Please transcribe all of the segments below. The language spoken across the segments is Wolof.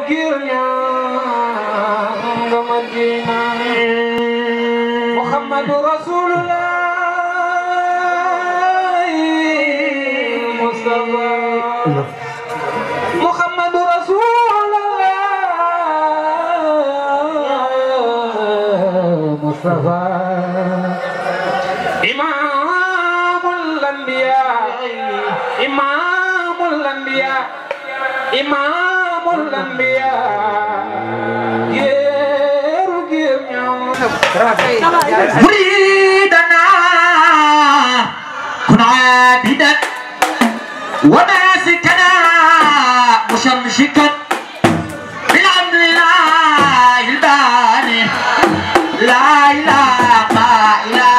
kirnya Madinah Muhammadur Rasulullah Mustafa Muhammadur Rasulullah Mustafa Imamul Anbiya Imamul Anbiya Imamul Anbiya muridana kuna bidat wa nasikana mushamshikan bilhamdillahi albani la ilaha illa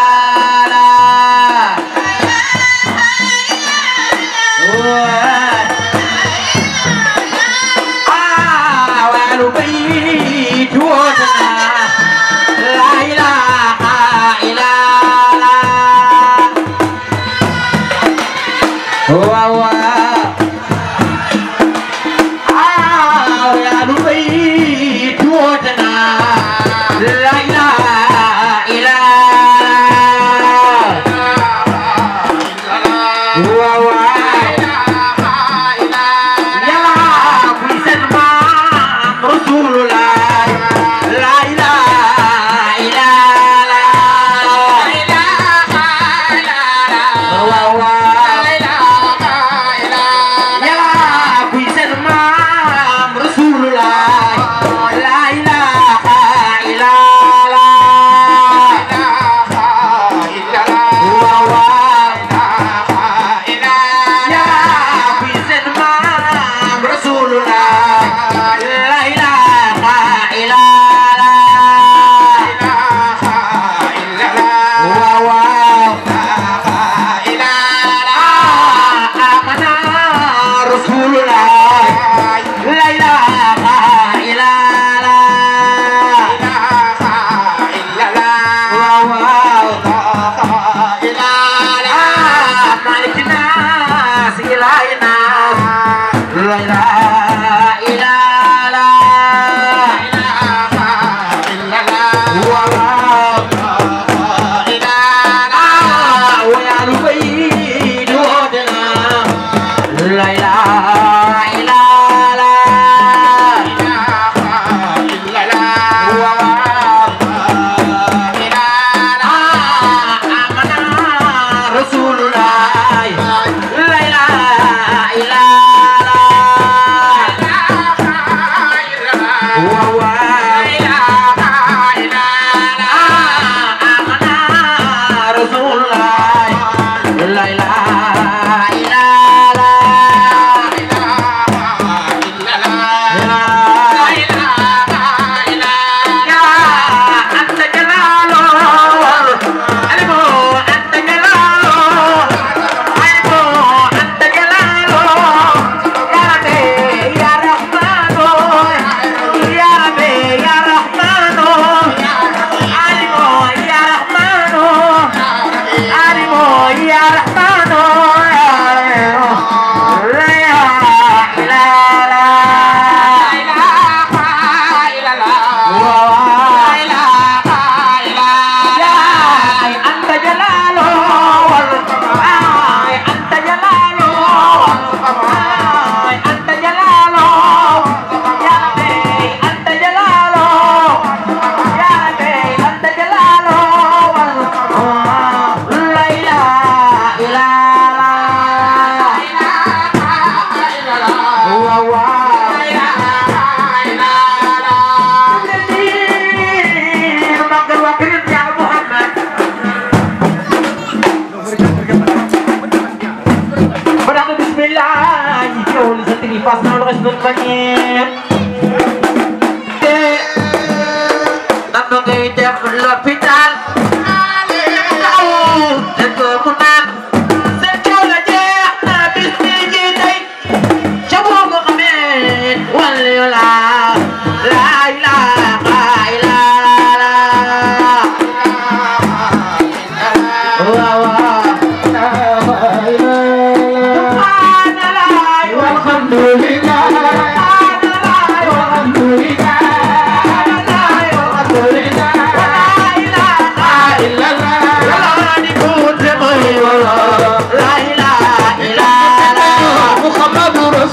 Alhamdulillah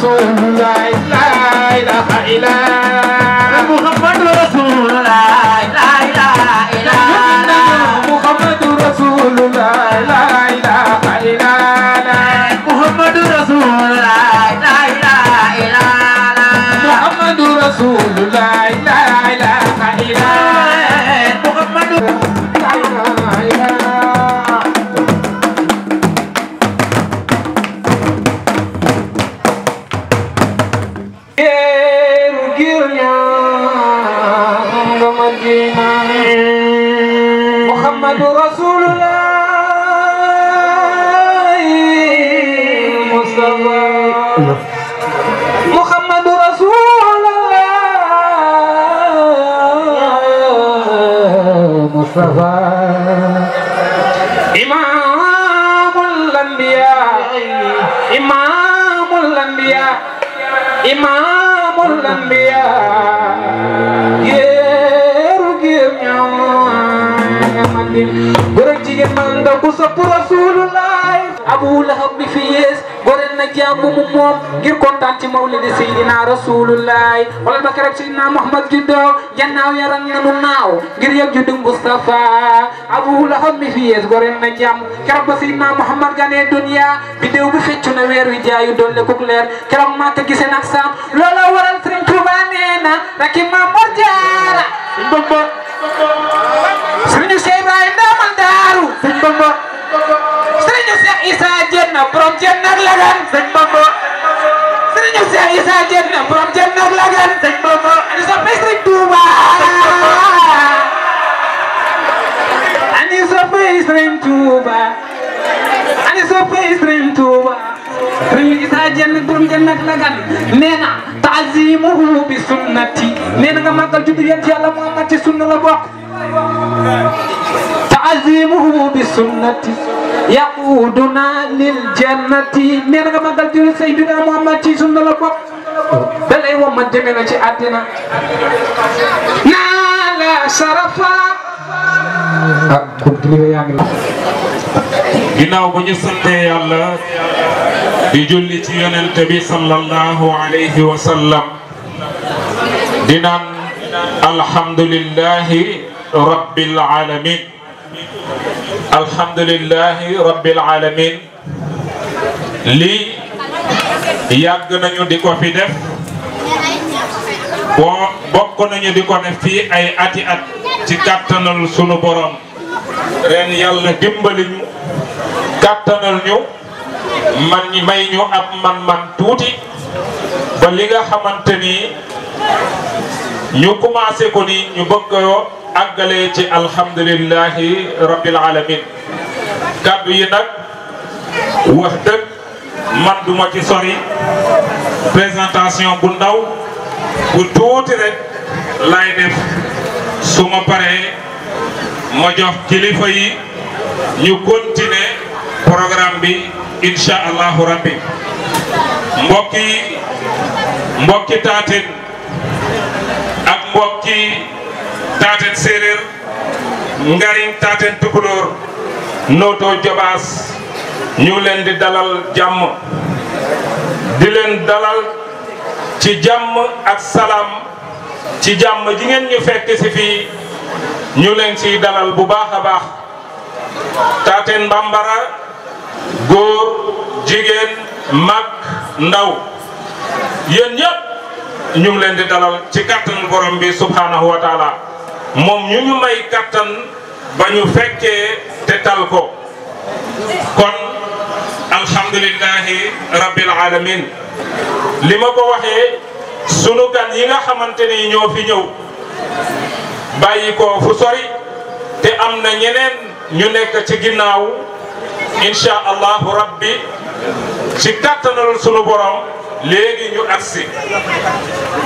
Rasulullah, la ilaha illallah. Muhammadu Rasulullah, la ilaha illallah. Muhammadu Rasulullah, la ilaha illallah. Muhammadu Rasulullah, la ilaha illallah. Muhammadu Rasulullah, la ilaha illallah. Muhammadu La ilaha illallah. Muhammadu Rasulullah Mustafa Muhammadu Rasulullah Mustafa Imamul Anbiya Imamul Anbiya Imamul Anbiya góor jigéen man ndaw ku sopp Rasulullah Abu Lahab bi fi yees goreel na jàmm mu moom ngir kontaan ci mawlidi Seydina Rasulullah wala ba keroog Seydina Muhammad juddoo jannaaw yaram nanu naaw ngir yëg juddu Mustafa Abu Lahab bi fi yees goreel na jàmm keroog ba Seydina Muhammad ganee dunya bidéew bi feccu na weer wi jaayu dolle kuk leer keroog maa te gisee nag saam loola waral Sëriñ Tuuba nee na raki Maam Mor Jaara Sëriñu Cheikh Ibrahima Ndamal Daaru Sëñ Bamba Sëriñu Cheikh Issa Diène borom Diène ak Lagan Sëñ Bamba Sëriñu Cheikh Issa Diène borom Diène ak Lagan Sëñ Bamba ani soppe Sëriñ Tuuba ani soppe Sëriñ Tuuba ani soppe Sëriñ Tuuba Sëriñu Issa Diène borom Diène ak Lagan nee na taazimuhu bi sunnati nee na nga màggal juddu yonent Yàlla Muhammad ci sunna la bokk تعظيمه بسنتي يقودنا للجنة نينا nga magal jël Seydina Muhammad ci sunna la bokk dalay wo man demé na ci àddina nala sharafa ko dili yaa ngi ginnaaw bu ñu sante Yàlla di julli ci yonent bi sallallahu alayhi wa sallam di naan alhamdulillahi rabbil alamin alhamdulillahi rabbil alamin lii yàgg nañu di ko fi def bokk nañu di ko def fii ay ati at ci kàttanal sunu borom ren yàlla dimbali ñu kàttanal ñu man ñi may ñu ab man tuuti ba li nga xamante ni ñu commencé ko ni ñu bëgg ko àggale ci alhamdulillahi rabbil alamin kàddu yi nag wax dëgg man duma ci sori présentation bu ndaw bu tuuti rek lay def su ma paree ma jox kilifa yi ñu continuer programme bi insha allahu rabbi mbokki taatin ak mbokki taaten séeréer ngariñ taaten tukulóor noto jobaas ñu leen di dalal jàmm di leen dalal ci jàmm ak salaam ci jàmm ji ngeen ñu fekk si fii ñu leen ciy dalal bu baax a baax taaten bambara góor jigéen mag ndaw yéen ñëpp ñu ngi leen di dalal ci kattan borom bi subhanahu wa taala moom ñu may kattan ba ñu fekkee te tal ko kon alhamdulillahi rabbil alamin li ma ko waxee sunu gan yi nga xamante ni ñoo fi ñëw bàyyi ko fu sori te am na ñeneen ñu nekk ci ginnaaw insha allahu rabbi ci kattanal sunu borom léegi ñu agsi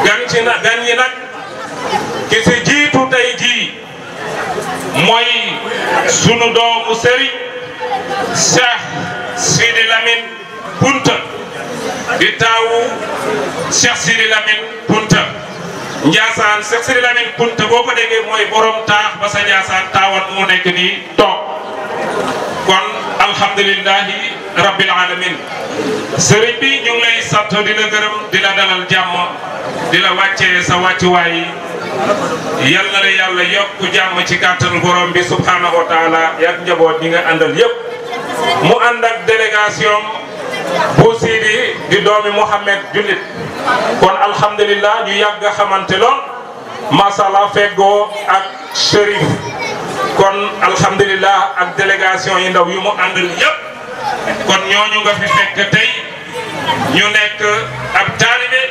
gan ñi nag ki si jiitu tey jii mooy sunu doomu sëriñ Cheikh Sidi Lamine Kunta di taawu Cheikh Sidi Lamine Kunta Njaasaan Cheikh Sidi Lamine Kunta boo ko déggee mooy borom taax ba sa Njaasaan taawan mu nekk nii toog kon alhamdulillahi rabbil alamin sëriñ bi ñu ngi lay sant di la gërëm di la dalal jàmm di la wàccee sa wàccuwaay yal na la yàlla yokk jàmm ci kàttanu borom bi subhanahu wa taala yak njaboot ñi nga àndal yépp mu ànd ak délégation bu Sidi di doomi Mouhamed jullit kon alhamdulillah ñu yàgg a xamante lool macha allah feggoo ak Chérif kon alhamdulillah ak délégation yi ndaw yu mu àndal yépp kon ñooñu nga fi fekk tey ñu nekk ab taalibe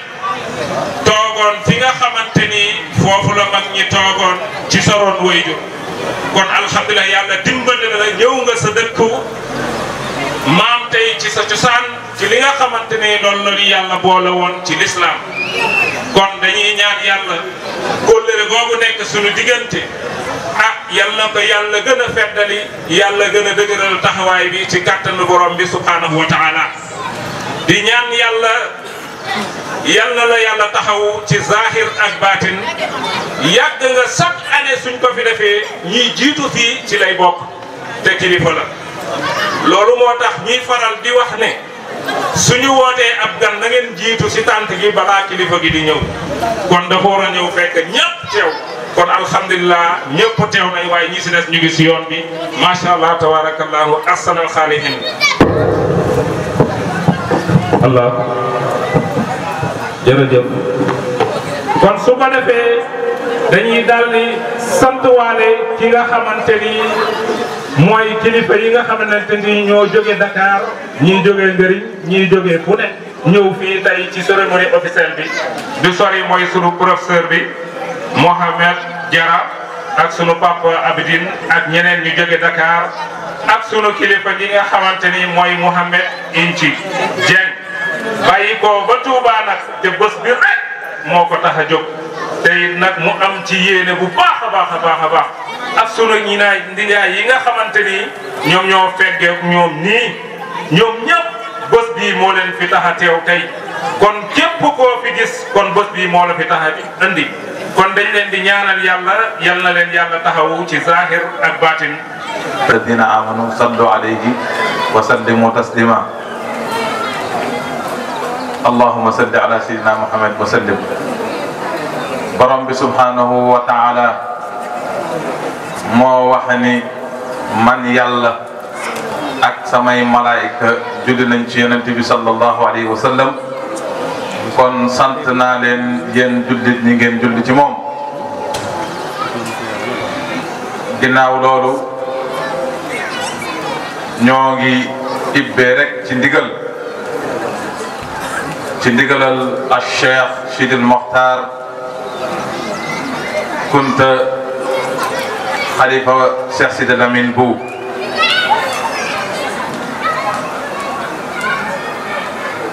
toogoon fi nga xamante ni foofu la mag ñi toogoon ci soroon wayjur kon alhamdulillah yàlla dimbali na la ñëw nga sa dëkku maam tey ci sa cosaan ci li nga xamante ni loolu la ñu yàlla boole woon ci lislaam kon dañuy ñaan yàlla kóllëre googu nekk suñu diggante yàlla ko yàlla gën a feddali yàlla gën a dëgëral taxawaay bi ci kàttanu borom bi subhanahu wa taala di ñaan yàlla la yàlla taxaw ci zahir ak baatin yàgg nga chaque année suñ ko fi defee ñiy jiitu fii ci lay bokk te kilifa la loolu moo tax ñuy faral di wax ne suñu wootee ab gan na ngeen jiitu si tànt gi balaa kilifa gi di ñëw kon dafa war a ñëw fekk ñëpp teew kon alhamdulilah ñëpp teew nañ waaye ñi si des ñu ngi si yoon bi macha allah tabarakallahu ahsanal xaaliqin allah jërëjëf kon su ko defee dañuy daal di sant waale ki nga xamante ni mooy kilifa yi nga xamante ni ñoo jóge Dakar ñii jóge Ngëriñ ñii jóge fu ne ñëw fii tey ci cérémonie officielle bi du sori mooy sunu professeur bi Mohamed Diarra ak sunu papa Abidine ak ñeneen ñu jóge Dakar ak sunu kilifa gi nga xamante ni mooy Mohamed Inci Dieng bàyyi ko ba Touba nag te bés bi rek moo ko tax a jóg tey nag mu am ci yéene bu baax a baax a baax a baax ak sunu ndijaay yi nga xamante ni ñoom ñoo feggee ñoom nii ñoom ñëpp bés bii moo leen fi tax a teew tey kon képp koo fi gis kon bés bii moo la fi tax a indi kon dañ leen di ñaanal yàlla yal na leen yàlla taxawu ci zahir ak batin alladina amanu sallu alayhi wa sallimu taslima allahumma salli ala sayyidina muhammad wa sallim borom bi subhanahu wa taala moo wax ni man yàlla ak samay malaayika julli nañ ci yonent bi sallallahu alayhi wa sallam kon sant naa leen yéen jullit ñi ngeen julli ci moom ginnaaw loolu ñoo ngi ibbee rek ci ndigalal al Cheikh Sidil Mokhtar Kunta xalifa Cheikh Sidi Lamine Bou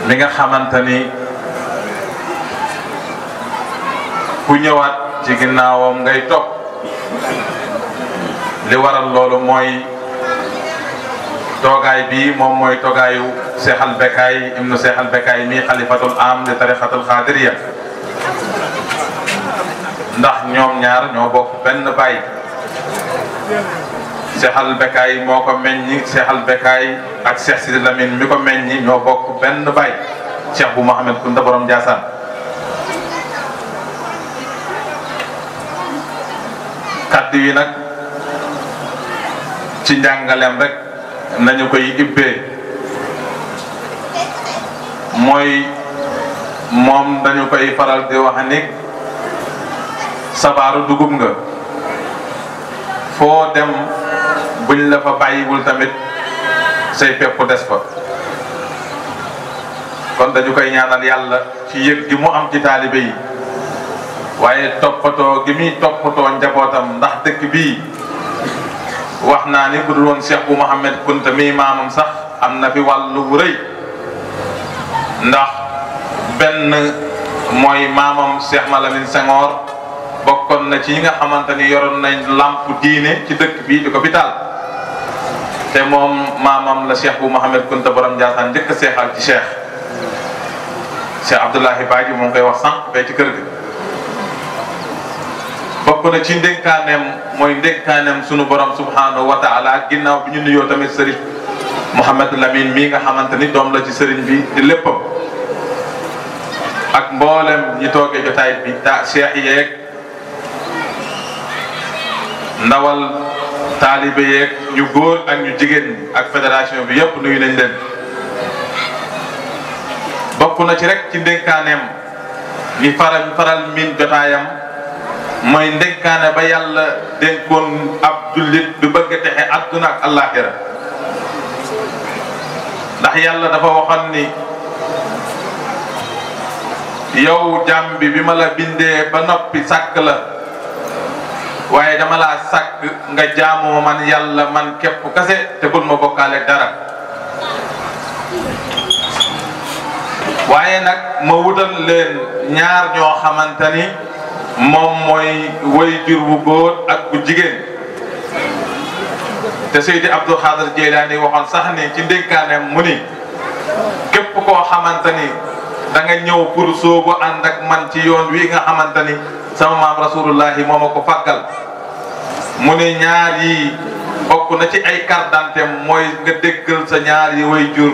mi nga xamante ni ku ñëwaat ci ginnaawam ngay topp li waral loolu mooy toogaay bi moom mooy toogaayu Cheikh Al Becaye ibnu Cheikh Al Becaye mi xalifatul am di tarixatul xaadiriya ndax ñoom ñaar ñoo bokk benn baay Cheikh Al Becaye moo ko meññi Cheikh Al Becaye ak Cheikh Sidi Lamine mi ko meññi ñoo bokk benn baay Cheikh bu Mohamed Kunta borom Ndiassane kaddu yi nag ci njàngaleem rek nañu koy ibbee mooy moom dañu koy faral di wax ni sabaaru dugub nga foo dem buñ la fa bàyyiwul tamit say pepp des fa kon dañu koy ñaanal yàlla ci yëg gi mu am ci taalibe yi waaye toppatoo gi muy toppatoo njabootam ndax dëkk bii wax naa ni bu dul woon Cheikh bu Mohamed Kunta mi maamam sax am na fi wàllu bu rëy ndax benn mooy maamam Cheikh Malamine Senghor bokkoon na ci yi nga xamante ni yoroon nañ lamp diine ci dëkk bii di ko fi taal te moom maamam la Cheikh bu Mohamed Kunta borom Ndiassane njëkk a seexal ci Cheikh Abdoulahi Badji mu ngi koy wax sànq fee ci kër gi bokk na ci ndénkaaneem mooy ndénkaaneem sunu borom subhanahu wa taala ginnaaw bi ñu nuyoo tamit sëriñ Mouhamed Lamine mii nga xamante ni doom la ci sëriñ bi di léppam ak mboolem ñi toogee jotaay bi cheikh yeeg ndawal taalibe yeeg ñu góor ak ñu jigéen ñi ak fédération bi yépp nuyu nañ leen. bokk na ci rek ci ndénkaaneem ñi faral miin jotaayam mooy ndénkaane ba yàlla dénkoon ab jullit bi bëgg a texe àdduna ak àllaaxira ndax yàlla dafa waxoon ni yow jaam bi ma la bindee ba noppi sàkk la waaye dama laa sàkk nga jaamoo man yàlla man képp kase te bul ma bokkaale dara waaye nag ma wutal leen ñaar ñoo xamante ni moom mooy waajur bu góor ak bu jigéen te Seydi Abdul Xaadir Jeylaani waxoon sax ni ci ndénkaaneem mu ni képp koo xamante ni da nga ñëw pour soobu ànd ak man ci yoon wi nga xamante ni sama maam rasulullahi moo ma ko fàggal mu ni ñaar yi bokk na ci ay carte d'identité mooy nga déggal sa ñaar yi waajur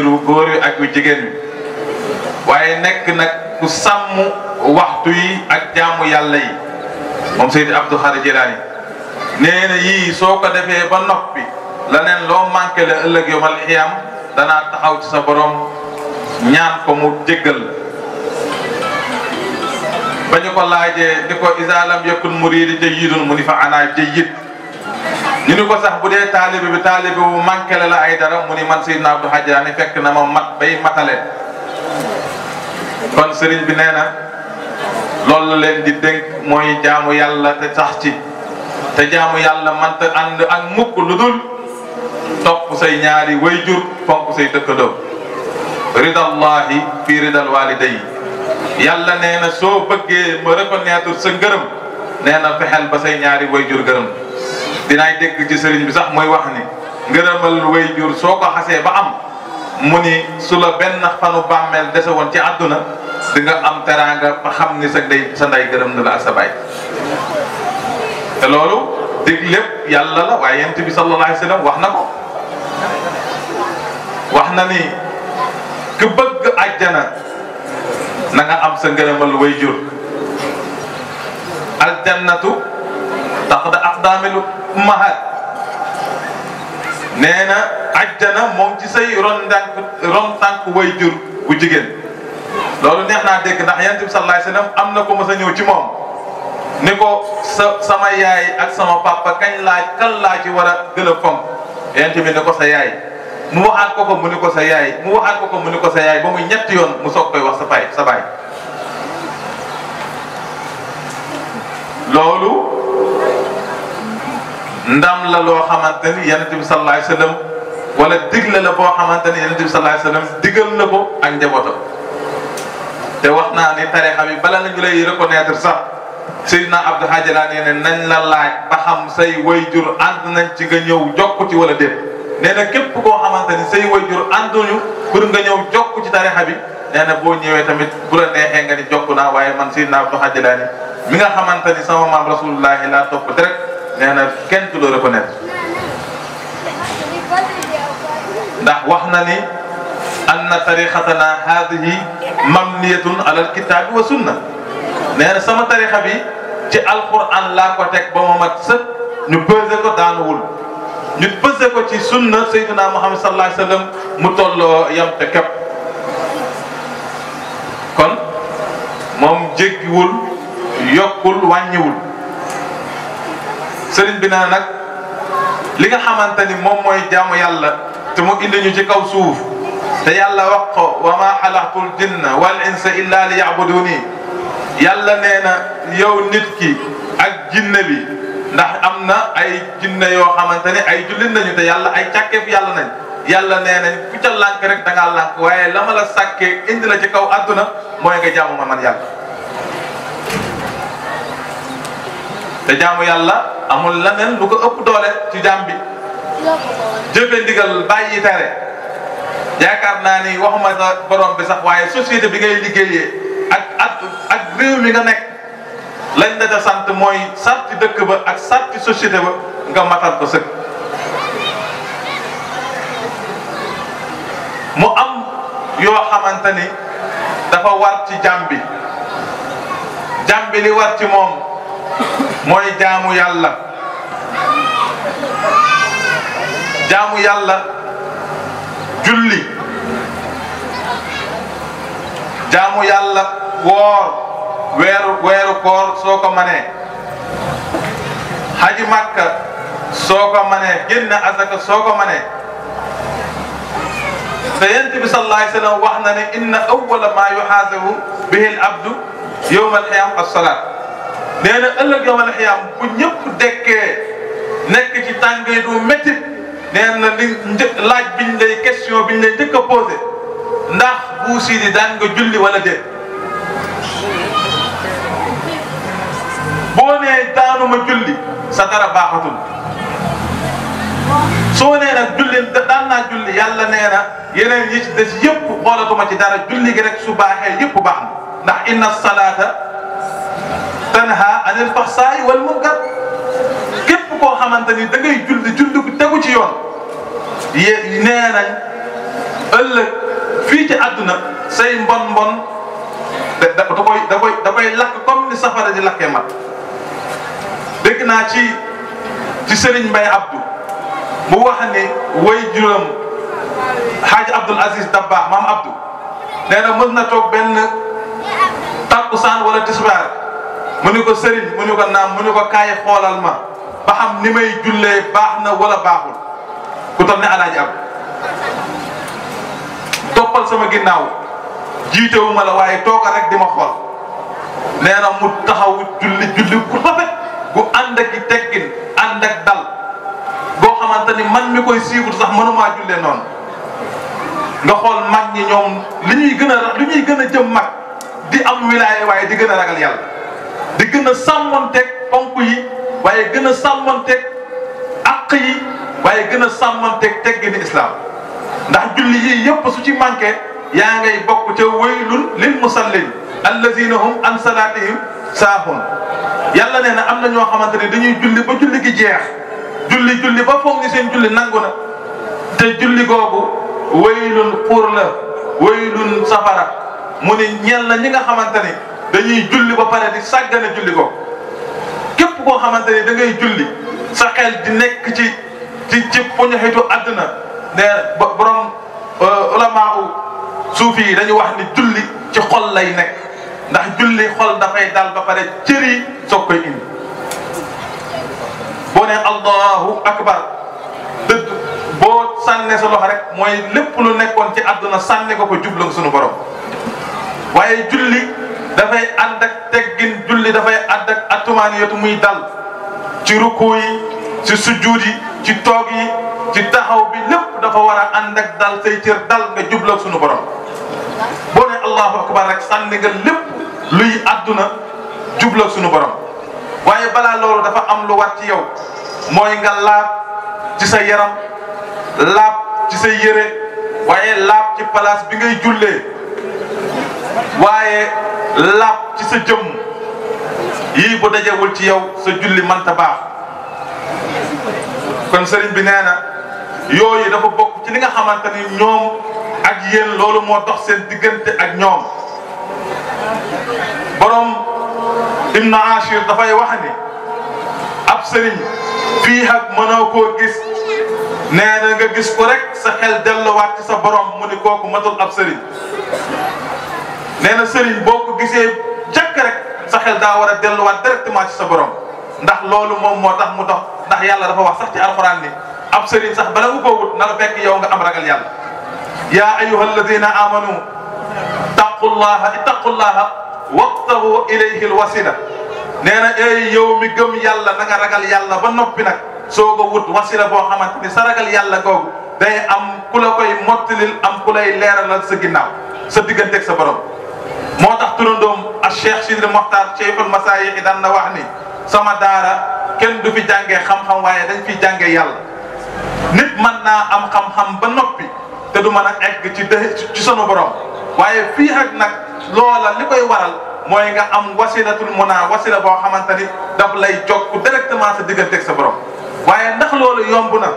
bu góor wi ak bu jigéen wi waaye nekk nag ku sàmm waxtu yi ak jaamu yàlla yi moom Seydi Abdul Xaadir Jilaani nee na yii soo ko defee ba noppi leneen loo manqué la ëllëg yawmal xiyaam danaa taxaw ci sa borom ñaan ko mu jéggal ba ñu ko laajee di ko iza lam yakun muriidi jayyidun mu ni fa ana jayyid ñu ni ko sax bu dee taalibe bu manqué la ay dara mu ni man Seydina Abdul Xaadir Jilaani fekk na ma mat bay matale kon sëriñ bi nee na loolu la leen di dénk mooy jaamu yàlla te sax ci te jaamu yàlla manta ànd ak mukk lu dul topp say ñaari wayjur fonk say dëkkandoo ridallahi fi ridal waliday yàlla nee na soo bëggee ma reconnaître sa ngërëm nee na fexeel ba say ñaari wayjur gërëm dinaay dégg ci sëriñ bi sax mooy wax ni ngërëmal wayjur soo ko xasee ba am mu ni su la benn fanu bàmmeel dese woon ci àdduna di nga am teraanga ba xam ni sa ndey gërëm na la ak sa baay te loolu dig lépp yàlla la waaye yonent bi sallallahu alayhi wa sallam wax na ko wax na ni ku bëgg àjjana na nga am sa ngërëmal wayjur aljannatu taxta aqdaamil ummahaat nee na àjjana moom ci say ron tànk wayjur bu jigéen loolu neex naa dégg ndax yonent bi sallallahu alayhi wa sallam am na ko mës a ñëw ci moom ni ko sama yaay ak sama papa kan laa ci war a gën a fonk yonent bi ni ko sa yaay mu waxaat ko mu ni ko sa yaay mu waxaat ko mu ni ko sa yaay ba muy ñetti yoon mu soog koy wax sa baay loolu ndam la loo xamante ni yonent bi sallallahu alayhi wa sallam wala digle la boo xamante ni yonent bi sallallahu alayhi wa sallam digal na ko ak njabootam te wax naa ni tarixa bi bala nañu lay reconnaître sax Seydina Abdul Xaadir Jilaani ne nañ la laaj ba xam say wayjur ànd nañ ci nga ñëw jokk ci wala déet nee na képp koo xamante ni say wayjur ànduñu pour nga ñëw jokk ci tarixa bi nee na boo ñëwee tamit bu la neexee nga ni jokk naa waaye man Seydina Abdul Xaadir Jilaani mi nga xamante ni sama maam rasulullahi laa topp direct nee na kenn du la reconnaître ndax wax na ni anna tariqatana haadihi mabniyatun ala alkitaabi wa sunna nee na sama tariqa bi ci alquran laa ko teg ba mu mat sëkk ñu pesé ko daanuwul ñu pesé ko ci sunna sayyidina Muhammad sallallahu alayhi wa sallam mu tolloo yam te képp kon moom jéggiwul yokkul wàññiwul sëriñ bi naa nag li nga xamante ni moom mooy jaamu yàlla te mu indi ñu ci kaw suuf te yàlla wax ko wa ma xalaqtul jinna wal insa illa li yabuduni yàlla nee na yow nit ki ak jinne bi ndax am na ay jinne yoo xamante ni ay jullit nañu te yàlla ay càkkeef yàlla nañ yàlla nee nañ ku ca lànk rek da ngaa lànk waaye la ma la sàkkee indi la ci kaw àdduna mooy nga jaamu ma man yàlla te jaamu yàlla amul leneen lu ko ëpp doole ci jaam bi jëfe ndigal bàyyi tere yaakaar naa ni waxuma sa borom bi sax waaye société bi ngay liggéeyee ak réew mi nga nekk lañ la ca sant mooy sarti dëkk ba ak sarti société ba nga matal ko sëkk yoo xamante ni dafa war ci jàmm bi li war ci moom mooy jaamu yàlla julli jaamu yàlla woor weeru koor soo ko manee haji makka soo ko manee génn asaka soo ko manee te yonent bi sallallahu alayhi wa sallam wax na ne inna awwala ma yuhaasabu bihi al abdu yawma al qiyaama as-salaat nee na ëllëg yawma al qiyaama bu ñëpp dekkee nekk ci tàngee du métti nee na laaj biñ lay question biñ lay njëkk a posé ndax Bou Sidi daan nga julli wala déet boo nee daanuma julli sa dara baaxatul soo nee nag julli daan naa julli yàlla nee na yeneen yi ci des yëpp xoolatuma ci dara julli gi rek su baaxee yëpp baax na ndax inna salaata tanha anil fahsaa'i wal munkar képp koo xamante ni da ngay julli gu tegu ci yoon nee nañ ëllëg fii ci àdduna say mbon da koy lakk comme ni safara di lakkee mat dégg naa ci Serigne Mbaye Abdou mu wax ne way juróom Hadj Abdoul Aziz Dabakh maam Abdou nee na mës na toog benn takkusaan wala tisbaar mu ni ko Serigne mu ni ko naam mu ni ko kaay xoolal ma ba xam ni may jullee baax na wala baaxul ku toll ne Alaaji Abdou toppal sama ginnaaw jiitewu ma la waaye tooga rek di ma xool nee na mu taxaw julli ku rafet gu ànd ak i teggin ànd ak dal goo xamante ni man mi koy suivre sax mënumaa jullee noonu nga xool mag ñi ñoom li ñuy gën a jëm mag di am wilaaya waaye di gën a ragal yàlla di gën a sàmmonteeg ponk yi waaye gën a sàmmonteeg àq yi waaye gën a sàmmonteeg teggini islam ndax julli yii yëpp su ci manqué yaa ngay bokk ca waylun lil musallin allazina hum an salatihim saahun yàlla nee na am na ñoo xamante ne dañuy julli ba julli gi jeex julli ba foog ni seen julli nangu na te julli googu waylun pour la waylun safara mu ni ñeel na ñi nga xamante ni dañuy julli ba pare di sàggane julli googu képp koo xamante ni da ngay julli sa xel di nekk ci poñoxitu àdduna ne borom ulamaa suufi yi dañu wax ni julli ci xol lay nekk ndax julli xol dafay dal ba pare cër yi soog koy indi boo ne allahu akbar dëgg boo sànnee sa loxo rek mooy lépp lu nekkoon ci àdduna sànni ko jublu sunu borom waaye julli dafay ànd ak teggin julli dafay ànd ak atumaaniyatu muy dal ci ruku yi ci sujjuud yi ci toog yi ci taxaw bi lépp dafa war a ànd ak dal say cër dal nga jublu sunu borom boo ne allahu akbar rek sànni nga lépp luy àdduna jublu sunu borom waaye balaa loolu dafa am lu war ci yow mooy nga laab ci sa yaram laab ci sa yére waaye laab ci place bi ngay jullee waaye laab ci sa jëmm yii bu dajewul ci yow sa julli mënta baax kon sëriñ bi nee na yooyu dafa bokk ci li nga xamante ni ñoom ak yéen loolu moo dox seen diggante ak ñoom borom Ibn Ashir dafay wax ni ab sëriñ fii ak mënoo koo gis nee na nga gis ko rek sa xel delluwaat ci sa borom mu ni kooku matul ab sëriñ nee na sëriñ boo ko gisee jàkk rek sa xel daa war a delluwaat directement ci sa borom ndax loolu moom moo tax mu dox ndax yàlla dafa wax sax ci alxuraan ni ab sëriñ sax bala nga koo wut na la fekk yow nga am ragal yàlla yaa ayyuha alladina amanu ittaqullaha wabtagu ilayhi alwasila nee na ay yow mi gëm yàlla na nga ragal yàlla ba noppi nag soo ko wut wasila boo xamante ni sa ragal yàlla googu day am ku la koy mottalil am ku lay leeralal sa ginnaaw sa digganteeg sa borom moo tax turandoom ak Cheikh Sidil Mokhtar Cheikhul Masaayix daan na wax ni sama daara kenn du fi jàngee xam-xam waaye dañ fi jàngee yàlla nit mën naa am xam-xam ba noppi te du mën a egg ci sunu borom waaye fii ak nag loola li koy waral mooy nga am wasilatul muna wasila boo xamante ni daf lay jokk directement sa digganteeg sa borom waaye ndax loolu yomb na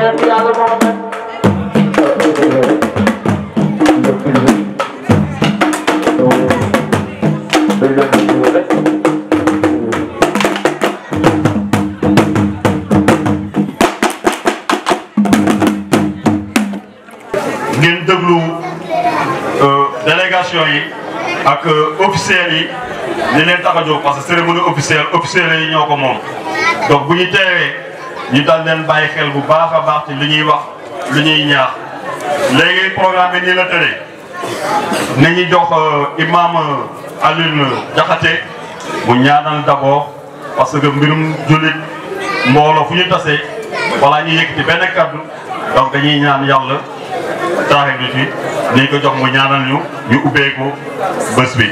yonent yàlla Muhammad ngeen déglu délégation yi ak officiels yi li leen tax a jóg parce que cérémonie officielle yi ñoo ko moom donc bu ñu teewee ñu dal leen bàyyi xel bu baax a baax ci li ñuy wax lu ñuy ñaax léegi programme bi nii la tëddee nañu jox imam Alioune Diakhaté mu ñaanal d'abord parce que mbirum jullit mbooloo fu ñu tasee wala ñu yëkkati benn kaddu donc dañuy ñaan yàlla taaxe bi fi nañ ko jox mu ñaanal ñu ubbee ko bés bi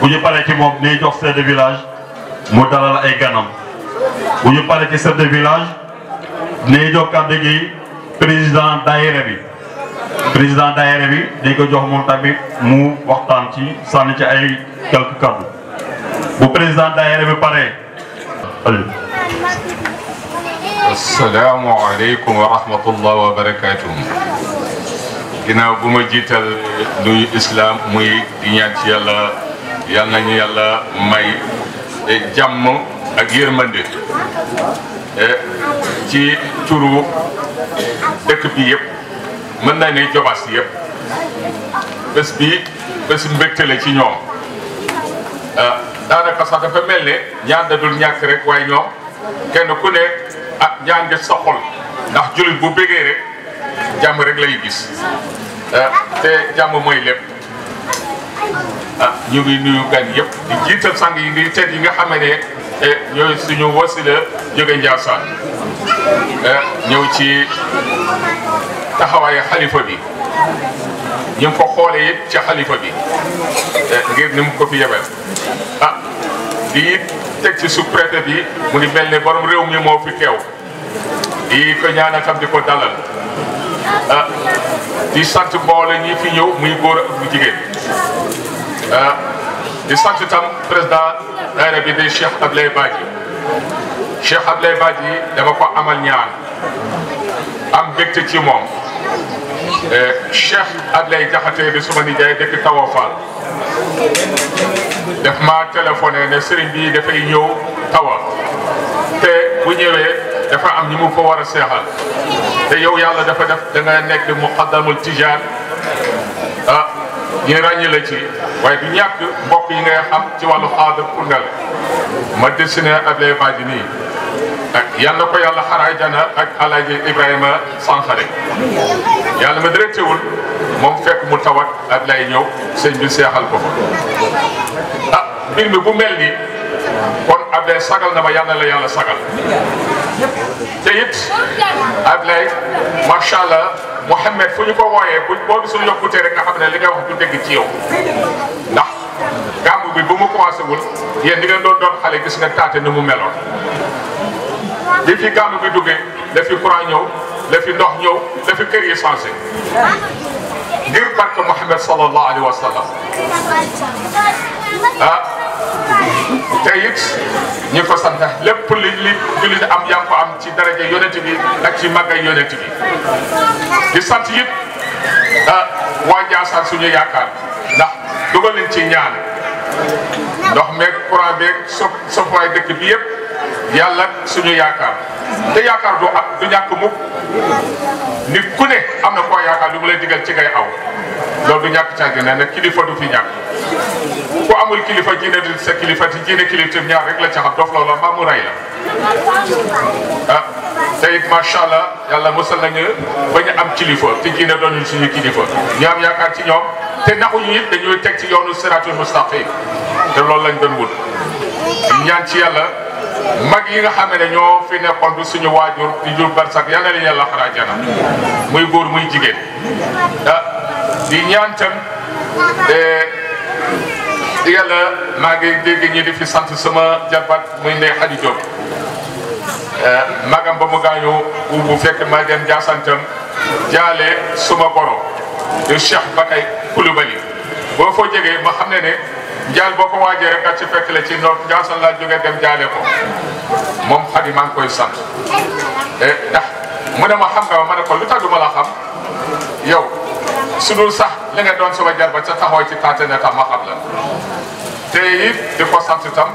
bu ñu paree ci moom nañ jox chef de village mu dalal ay ganam bu ñu paree ci chef de village nañ jox kàddu gi président daayira bi dañ ko jox moom tamit mu waxtaan ci sànni ci ay quelques kàddu bu président daayira bi paree assalaamu aleykum wa rahmatullah wa barakatuh ginnaaw bu ma jiital nuyu islam muy di ñaan ci yàlla yal nañu yàlla may jàmm ak yërmande ci turu dëkk bi yëpp mën naa ne Jobaas yëpp bés bi bés mbégte la ci ñoom daanaka sax dafa mel ne ñaan da dul ñàkk rek waaye ñoom kenn ku ne ak ñaan nga sa xol ndax jullit bu bégee rek jàmm rek lay gis te jàmm mooy lépp ñu ngi nuyu gan yëpp di jiital sang yi di tedd yi nga xam ne ñooy suñu wasila jóge Njaasaan ñëw ci taxawaayu xalifa bi ñu ngi ko xoolee it ci xalifa bi ngir ni mu ko fi yebal di teg ci sous-préfet bi mu ngi mel ne borom réew mi moo fi teew di ko ñaanal tam di ko dalal di sant mboole ñi fi ñëw muy góor ak bu jigéen di sant tam président daayira bi di Cheikh Ablaye Badji dama ko amal ñaan am mbégte ci moom Cheikh Ablaye Diakhaté di suma nijaay dëkk Tawa Fall def ma téléphoné ne sëriñ bi dafay ñëw Tawa te bu ñëwee dafa am ñi mu fa war a seexal te yow yàlla dafa def da nga nekk muqaddamul tijaan ñu ràññi la ci waaye du ñàkk mbokk yi ngay xam ci wàllu xaadar pour nga ma dessiné Ablaye Badji nii yal na ko yàlla xaraay jana ak Alaaji Ibrahima Sankhare yàlla ma directé wul moom fekk mu tawat Ablaye ñëw sëñ bi seexal ko fa mbir mi bu mel nii kon Ablaye sagal na ma yal na la yàlla sagal te it Ablaye macha allah Mouhamed fu ñu ko wooyee boo gisul yokkute rek nga xam ne li nga wax du dégg ci yow ndax gàmmu bi bu mu commencé wul yéen di ngeen doon xale gis nga taate ni mu meloon bi fi gàmmu bi duggee la fi courant ñëw la fi ndox ñëw la fi kër yi changé ngir barke Mouhamed sallallahu alayhi wa sallam te it ñu ko sant lépp li jullit am yaa ngi ko am ci daraja yonent bi ak ci màggay yonent bi di sant it waa Njaasaan suñu yaakaar ndax dugal leen ci ñaan ndox meeg courant beeg sofaay dëkk bi yëpp yàlla suñu yaakaar te yaakaar du ñàkk mukk nit ku ne am na koo yaakaar lu mu lay digal ci ngay aw loolu du ñàkk càgg ne nag kilifa du fi ñàkk ku amul kilifa jiine du sa kilifa te jiine kilifteef ñaar rek la ca xam dof loola mbaa mu rey la te it macha allah yàlla mosal nañu ba ñu am kilifa te jiine doonul suñu kilifa ñu am yaakaar ci ñoom te naxuñu it dañuy teg ci yoonu siratul mustaqim te loolu lañ doon wut ñaan ci yàlla mag yi nga xam ne ñoo fi nekkoon du suñu waajur di jur barsak yal na leen yàlla xaraa jana muy góor muy jigéen di ñaan tam yàlla maa ngi dégg ñi di fi sant sama jarbat muy ne Xadi Jóob magam ba mu gaañu bu fekk ma dem jaasantam jaale suma goro de Cheikh Bakay Kulubali boo foo jegee ma xam ne jaal boo ko waajee rek kat ci fekk la ci noor Njaasan laa jógee dem jaale ko moom Xadi maa ngi koy sant ndax mu ne ma xam nga ma ne ko lu tax du ma la xam yow su dul sax li nga doon sama jarba ca taxaw ci taate ne tax ma xam la te it di ko sant itam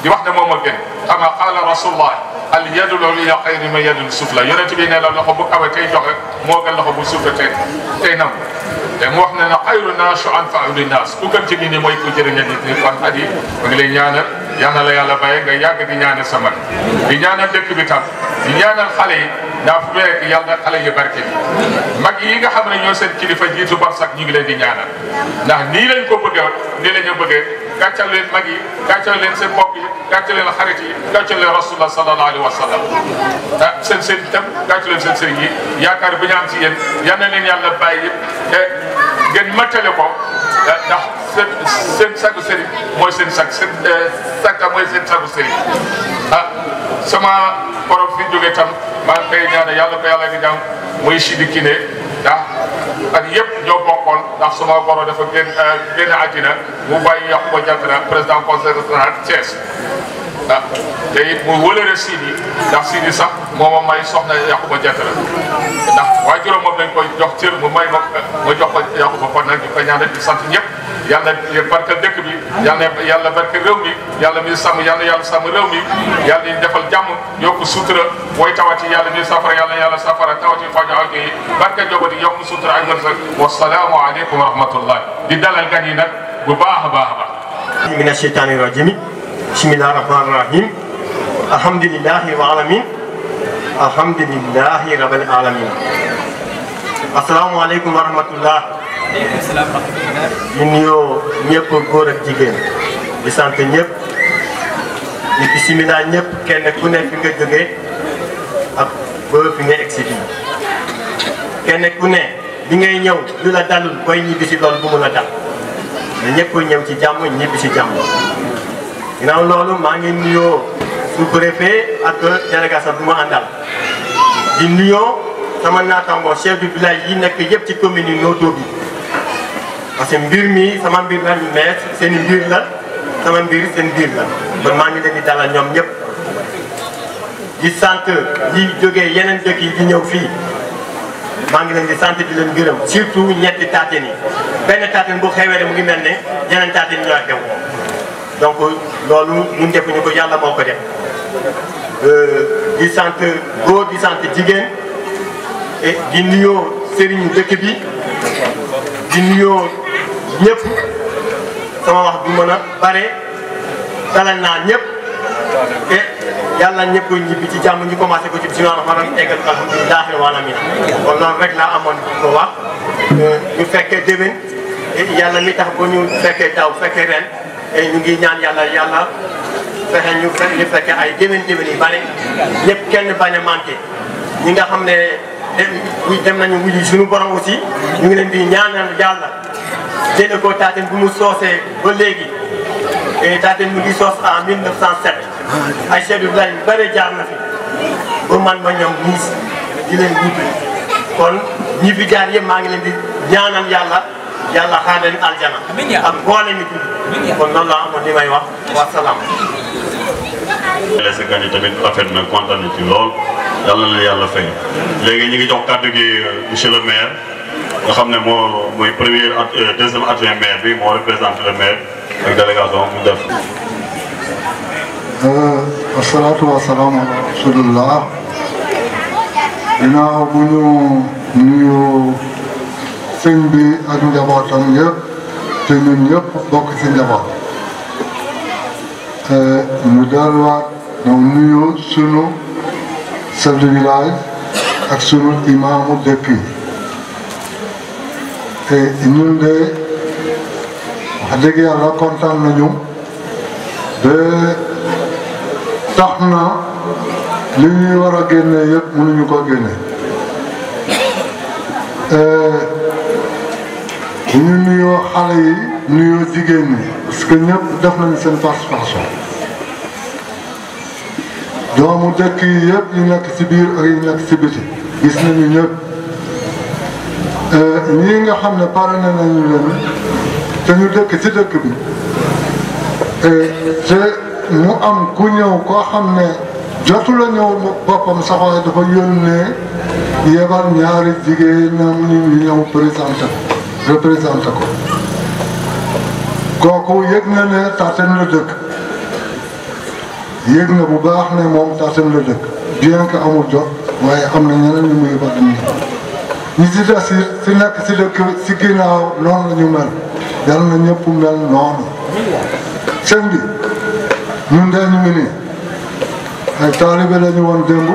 di wax ne moom a gën xam nga qaala rasulullah al yadul ulya xayru min yadul sufla yonent bi ne la loxo bu kawe tey joxe moo gën loxo bu suufe tey nam te mu wax ne na xayru naasu anfa'u linnaas ku gën ci nit ñi mooy ku jëriñal nit ñi kon at yi ma ngi lay ñaanal yal na la yàlla bàyyi nga yàgg di ñaanal sa mag di ñaanal dëkk bi tam di ñaanal xale yi daa fu nekk yàlla xale yi barke bi mag yi nga xam ne ñoo seen kilifa jiitu barsak ñu ngi leen di ñaanal ndax nii lañ ko bëggee nii la ñu bëggee gàccal leen mag yi gàccal leen seen mbokk yi gàccal leen xarit yi gàccal leen rasulullah sallallahu alayhi wa sallam seen itam gàccal leen seen sëriñ yi yaakaar bi ñu am ci yéen yal na leen yàlla bàyyi te ngeen mëttale ko ndax seen sagu sëriñ mooy seen sag seen sagta mooy seen sagu sëriñ sama borom fi jógee tam maa ngi koy ñaanal yàlla ko yàlla di jàng muy Sidi Kiné ndax at yëpp ñoo bokkoon ndax sama borom dafa génn àddina mu bàyyi Yakuba Diattara président conseil régional Thiès te it mu wëlëre Sidi ndax Sidi sax moo ma may soxna Yakuba Diattara ndax waajuram moom lañ koy jox cër mu may ma jox ko Yakuba kon nag ñu koy ñaanal di sant ñëpp yàlla barke dëkk bi yàlla barke réew mi yàlla mi sàmm yàlla sàmm réew mi yàlla ñu defal jàmm yokku sutura booy tawati yàlla mi safara yàlla safara tawati faju aajo yi barke jogo di yokku sutura ak wërsëg wasalaamu aleykum wa rahmatullah di dalal gan yi nag bu baax a baax a baax mina sheytaani rajim bismillahi rahmani rahim alhamdulillahi wa alamin alhamdulillahi rabbil alamin assalaamu aleykum wa rahmatullah ñu nuyoo ñëpp góor ak jigéen di sant ñëpp di bisimilah ñëpp kenn ku ne fi nga jógee ak ba fi nga egsi fii kenn ku ne bi ngay ñëw lu la dalul booy ñibbi si loolu bu mu la dal mais ñëpp ñëw ci jàmm ñibbi si jàmm ginnaaw loolu maa ngi nuyoo sous-préfet ak délégation bu ma àndal di nuyoo sama naataango chef du village yi nekk yëpp ci commune yi Notto bi parce que mbir mi sama mbir la mais seen mbir la sama mbir seen mbir la kon maa ngi leen di dalal ñoom ñëpp di sant yi jógee yeneen dëkk yi di ñëw fii maa ngi leen di sant di leen gërëm surtout ñetti taateen yi benn taateen bu xewee mu ngi mel ne yeneen taateen yi ñoo xew donc loolu ñun defuñu ko yàlla moo ko def di sant góor di sant jigéen et di nuyoo sëriñu dëkk bi di nuyoo ñëpp sama wax du mën a bare dalal naa ñëpp te yàlla ñëpp ñibbi ci jàmm ñu commencé ko ci bisimilah rahmaani rahiim eggal ko alhamdulilah wa alamin kon loolu rek laa amoon ko wax ñu fekkee déwén yàlla mi tax ba ñu fekkee daaw fekkee ren ñu ngi ñaan yàlla fexe ñu fekkee ay déwén yi bare ñëpp kenn bañ a manqué ñi nga xam ne dem nañu wuyu suñu borom aussi ñu ngi leen di ñaanal yàlla jëlee ko Taatane bu mu soosee ba léegi et Taatane mu ngi soos en 1907 ay chef de village yu bëri jaar na fi ba man ma ñoom ñii di leen gudd kon ñi fi jaar yëpp maa ngi leen di ñaanal yàlla xaar leen aljana ak boole mi tudd kon noonu laa amoon li may wax wasalaam. sa gan yi tamit rafet na kontaan na ci lool yàlla na yàlla fay léegi ñu ngi jox kàddu gi monsieur le maire nga xam ne mooy deuxième adjoint maire bi moo représenté le maire ak délégation mu def. asalaatu wasalaamu ala rasulillah ginnaaw bu ñu nuyu sëñ bi ak njabootam yëpp te ñun ñëpp bokk ci njaboot ñu delluwaat ñoom nuyu sunu chef de village ak sunu imaamu dëkk yi te ñun de wax dëgg yàlla kontaan nañu ba tax na li ñuy war a génne yëpp mënuñu ko génne bu ñu nuyoo xale yi nuyoo jigéen ñi parce que ñëpp def nañu seen participation doomu dëkk yi yëpp yi nekk ci biir ak yi nekk ci biti gis nañu ñëpp ñii nga xam ne pare nañu leen te ñu dëkk ci dëkk bi te mu am ku ñëw koo xam ne jotu la ñëw boppam sax waaye dafa yónnee yebal ñaari jigéenam ñu ñëw représenté ko kooku yëg na ne Taten la dëkk yëg na bu baax ne moom Taten la dëkk bien que amul jot waaye am na ñeneen ñu mu yebal ñi ci des si nekk si dëkk si ginnaaw noonu la ñu mel yal na ñëpp mel noonu sëñ bi ñun de ñu ngi nii ay taalibe la ñu woon démb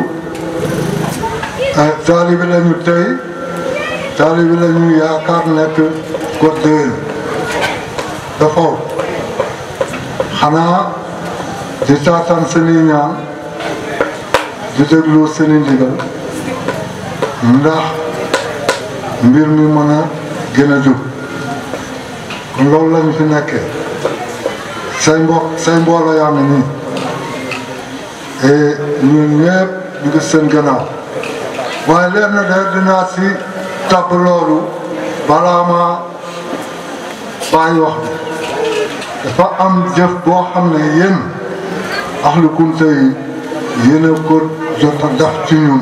ay taalibe la ñu tey taalibe la ñu yaakaar nekk ko déwén dafa xanaa di taataan seeni ñaan di déglu seeni ndigal ndax mbir mi mën a gën a jub kon loolu lañu fi nekkee say mbooloo yaa ngi nii et ñun ñëpp ñu ngi seen gannaaw waaye leen na de dinaa si tàbb loolu balaa ma bàyyi wax bi dafa am jëf boo xam ne yéen ahlu Kunta yi yéen a ko jot a def ci ñun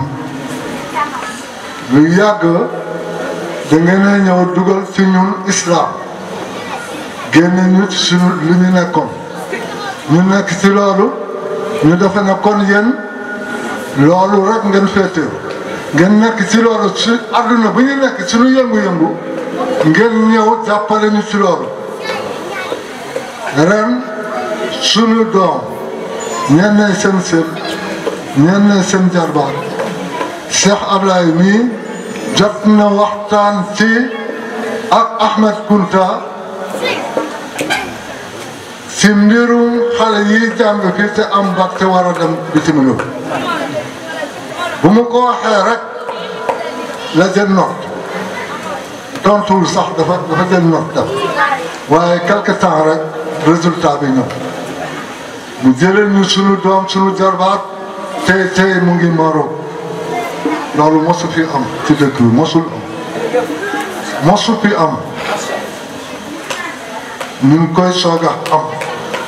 lu yàgg da ngeen a ñëw dugal ci ñun islam génne ñu ci suñu lu ñu nekkoon ñu nekk ci loolu ñu defe ne kon yéen loolu rek ngeen féetew ngeen nekk ci loolu ci àdduna bu ñu nekk suñu yëngu-yëngu ngeen ñëw jàppale ñu ci loolu ren suñu doom ñenn seen sët ñenn seen jarbaat Cheikh Ablaye mii jot na waxtaan ci ak Ahmed Kunta si mbirum xale yi jàng fii te am bac te war a dem bitim réew bu mu ko waxee rek la jël note tontuwul sax dafa jël note def waaye quelque temps rek résultat bi ñëw mu jëlee ñu sunu doom sunu jarbaat tey mu ngi Maroc loolu mosu fi am ci dëkk bi mosu fi am ñu ngi koy soog a am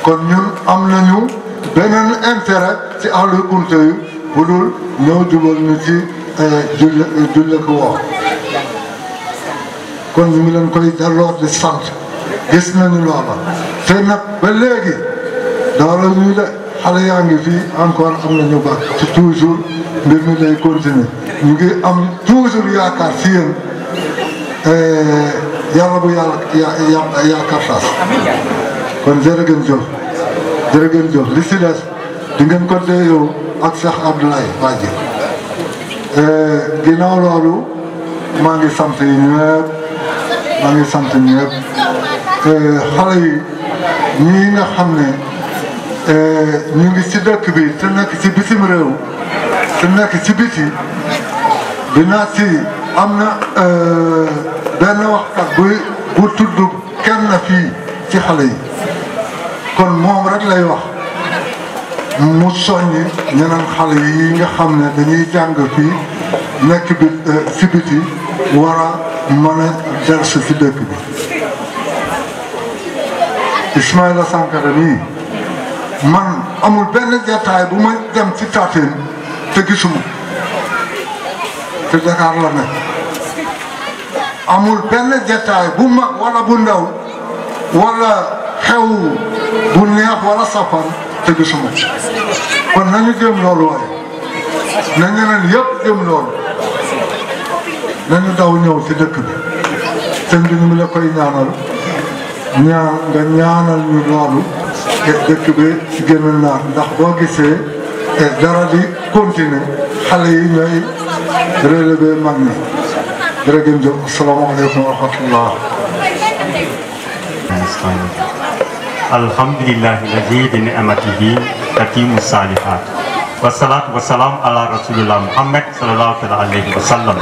kon ñun am nañu beneen intérêt ci ahlu Kunta yi bu dul ñëw jubal ñu ci julle ko woo kon ñu ngi leen koy delloo di sant gis nañu loola te nag ba léegi doole ñuy de xale yaa ngi fii encore am nañu ba ci toujours mbir mi day continuer ñu ngi am toujours yaakaar si yéen yàlla bu yàlla yaakaar taas kon jërë ngeen jëf li si des di ngeen ko déyoo ak Cheikh Abdoulaye Badji ginnaaw loolu maa ngi sant yi ñëpp maa ngi sant ñëpp xale yi ñii nga xam ne ñu ngi ci dëkk bi te nekk ci bitim réew te nekk ci biti dinaa ci am na benn waxkat bu tudd kenn fii ci xale yi kon moom rek lay wax mu soññi ñeneen xale yi nga xam ne dañuy jàng fii nekk bi ci biti war a mën a dellusi ci dëkk bi Ismaïla Sankara nii man amul benn jataay bu ma dem ci Taten te gisuma te Dakar la nekk amul benn jataay bu mag wala bu ndaw wala xew bu neex wala safar te gisuma kon nañu jëm loolu waaye na ñeneen yëpp jëm loolu nañu daw ñëw ci dëkk bi sëñ bi ñu ngi la koy ñaanal nga ñaanal ñu loolu te dëkk bi ci gën a naat ndax boo gisee dara di continuer xale yi ñooy relevé mag ñi jërëjëf asalaamaaleykum wa rahmatullah alhamdulillahi alladi bi ni'matihi tatimu salihat wasalaatu wasalaam ala rasulillah muhammad sallallahu alayhi wa sallam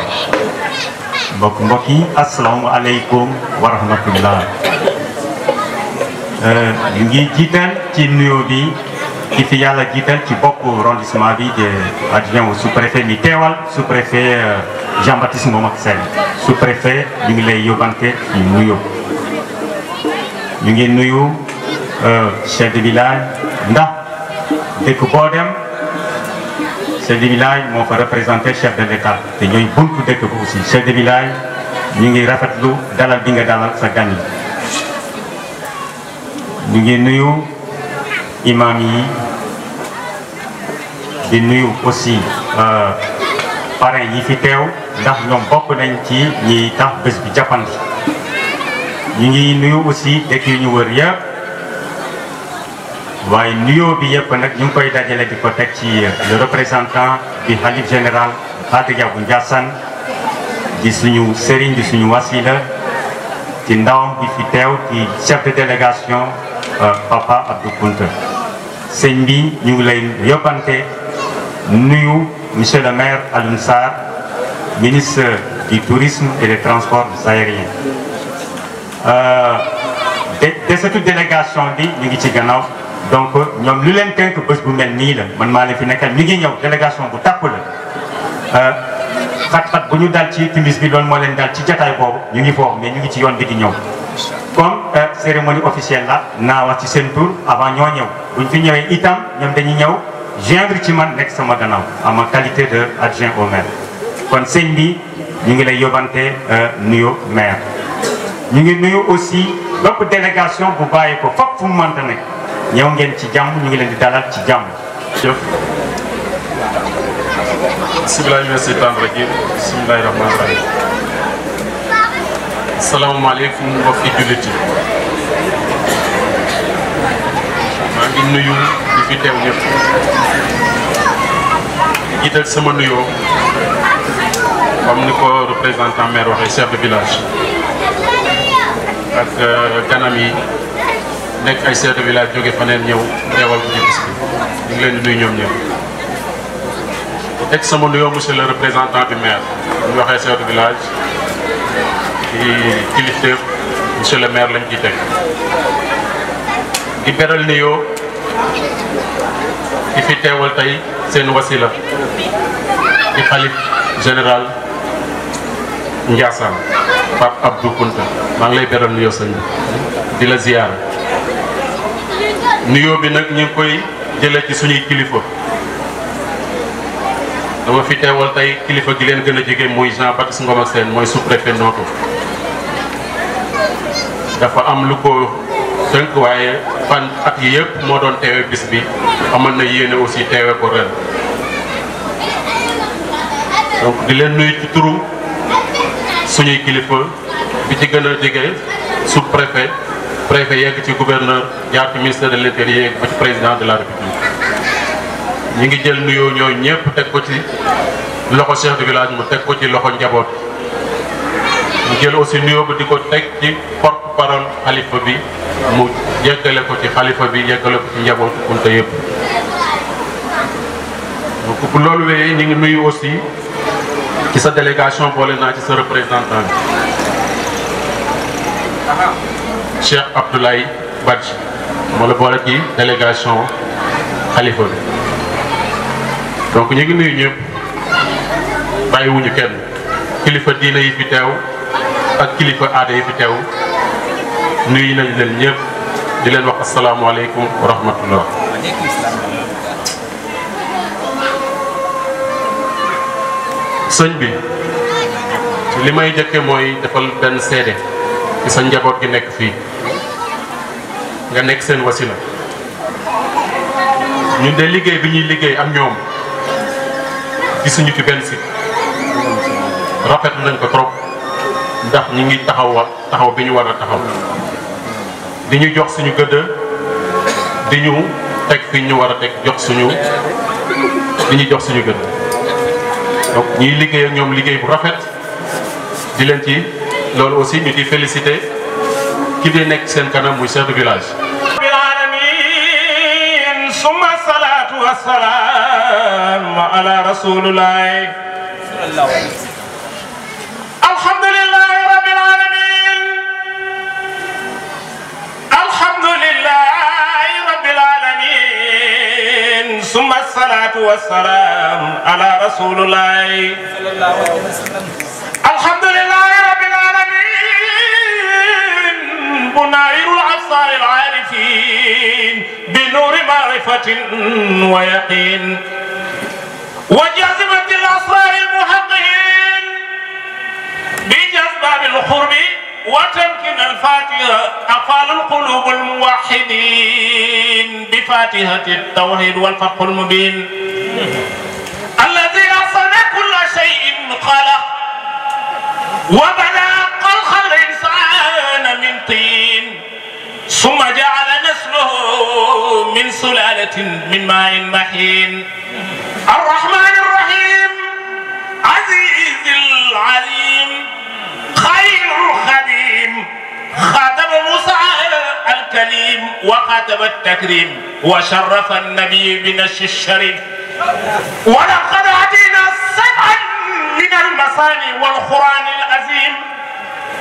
mbokk yi asalaamualeykum wa rahmatullah ñu ngi jiital ci nuyoo bi ki fi yàlla jiital ci bopp arrondissement bi de adjoint au sous-préfet mi teewal sous-préfet Jean-Baptiste Ngomak Sène sous-préfet ñu ngi lay yóbbante ci nuyoo ñu ngi nuyu chef de village ndax dëkk boo dem chef de village moo fa représenté chef de l'État te ñooy buntu dëkk bu aussi chef de village ñu ngi rafetlu dalal bi nga dalal sa gan yi ñu ngi nuyu imam yi di nuyu aussi parrain yi fi teew ndax ñoom bokk nañ ci ñi tax bés bi jàppandi ñu ngi nuyu aussi dëkk yu ñu wër yëpp waaye nuyoo bi yëpp nag ñu ngi koy dajale di ko teg ci le représentant du khalife général Khadija bu Ndiassane di suñu sëriñ di suñu wasila ci ndawam bi fi teew ci chef de délégation Papa Abdou Kounta sëñ bi ñu ngi lay yóbbante nuyu monsieur le maire Alioune Sarr ministre du tourisme et des transports aériens de cette délégation bi ñu ngi ci gannaaw donc ñoom lu leen tënk bés bu mel nii la man maa leen fi nekkal ñu ngi ñëw délégation bu takku la xat-xat bu ñu dal ci timis bi loolu moo leen dal ci jataay boobu ñu ngi foofu mais ñu ngi ci yoon bi di ñëw comme cérémonie officielle la naa wax ci seen tour avant ñoo ñëw buñ fi ñëwee itam ñoom dañuy ñëw joindre ci man nekk sama gannaaw en ma qualité de adjoint au maire kon sëñ bi ñu ngi lay yóbbante nuyu maire ñu ngi nuyu aussi bépp délégation bu bàyyi ko fop fu mu mënta nekk ñëw ngeen ci jàmm ñu ngi leen di dalal ci jàmm jëf bismillahi mina seytaan rajim bismillahi rahmaani rahim asalaamaaleykum mbokki jullit yi maa ngi nuyu di fi teew ñëpp jiital sama nuyoo comme ni ko représentant maire waxee chef de village ak ganam yi nekk ay chef de village jóge faneen ñëw teewal ko ci bis bi ñu ngi leen di nuyu ñoom ñëpp teg sama nuyoo monsieur le représentant du maire ñu waxee chef de village di kilifteef monsieur le maire lañ ciy teg di beral nuyoo di fi teewal tey seen wasila di xalif général Ndiassane Pape Abdou Kounta maa ngi lay beral nuyoo sëñ di la ziyaara nuyoo bi nag ñu ngi koy jëlee ci suñuy kilifa dama fi teewal tey kilifa gi leen gën a jege muy Jean Baptiste Ngom ak Sène mooy sous-préfet Noto dafa am lu ko tënk waaye fan at yi yëpp moo doon teewe bis bi amal na yéene aussi teewe ko ren donc di leen nuyu ci turu suñuy kilifa bi ci gën a jege sous-préfet préfet yegg ci gouverneur jaar ci ministère de l'intérieur yegg ba ci président de la république ñi ngi jël nuyoo ñoo ñëpp teg ko ci loxo chef de village mu teg ko ci loxo njaboot ñu jël aussi nuyoo bi di ko teg ci porte parole xalifa bi mu yeggale ko ci xalifa bi yeggale ko ci njabootu Kounta yëpp donc bu loolu wéyee ñu ngi nuyu aussi ci sa délégation boole naa ci sa représentant Cheikh Abdoulaye Badji moo la boole ci délégation xalifa bi donc ñu ngi nuyu ñëpp bàyyiwuñu kenn kilifa diina yi fi teew ak kilifa aada yi fi teew nuyu nañ leen ñëpp di leen wax asalaamaaleykum wa rahmatullah. sëñ bi li may jëkke mooy defal benn seede ci sa njaboot gi nekk fii nga nekk seen wasila ñun de liggéey bi ñuy liggéey ak ñoom gisuñu ci benn si rafet nañ ko trop ndax ñi ngi taxaw bi ñu war a taxaw di ñu jox suñu gëdd di ñu teg fi ñu war a teg jox suñu di ñu jox suñu gëdd donc ñuy liggéey ak ñoom liggéey bu rafet di leen ci loolu aussi ñu di félicité ki di nekk seen kanam muy chef de village. summa salaatu wa salaam ala rasulillah. alhamdulilah rabbil alamin. alhamdulilah rabbil alamin. summa salaatu wa salaam ala rasulillah. alhamdulilah rabbil alamin. bunayrul absar al arifin بنور معرفة ويقين وجاذبة الأسرار المحققين بجذباب القرب وتمكن الفاتحة أقال القلوب الموحدين بفاتحة التوحيد والفتح المبين الذي أحسن كل شيء خلق وبدأ خلق الإنسان من طين ثم جعل نسله من سلالة من ماء مهين الرحمن الرحيم عزيز العليم خير الخديم خاتم موسى الكليم وخاتم التكريم وشرف النبي بنشر الشريف ولقد أتينا سبعا من المثاني والقرآن العظيم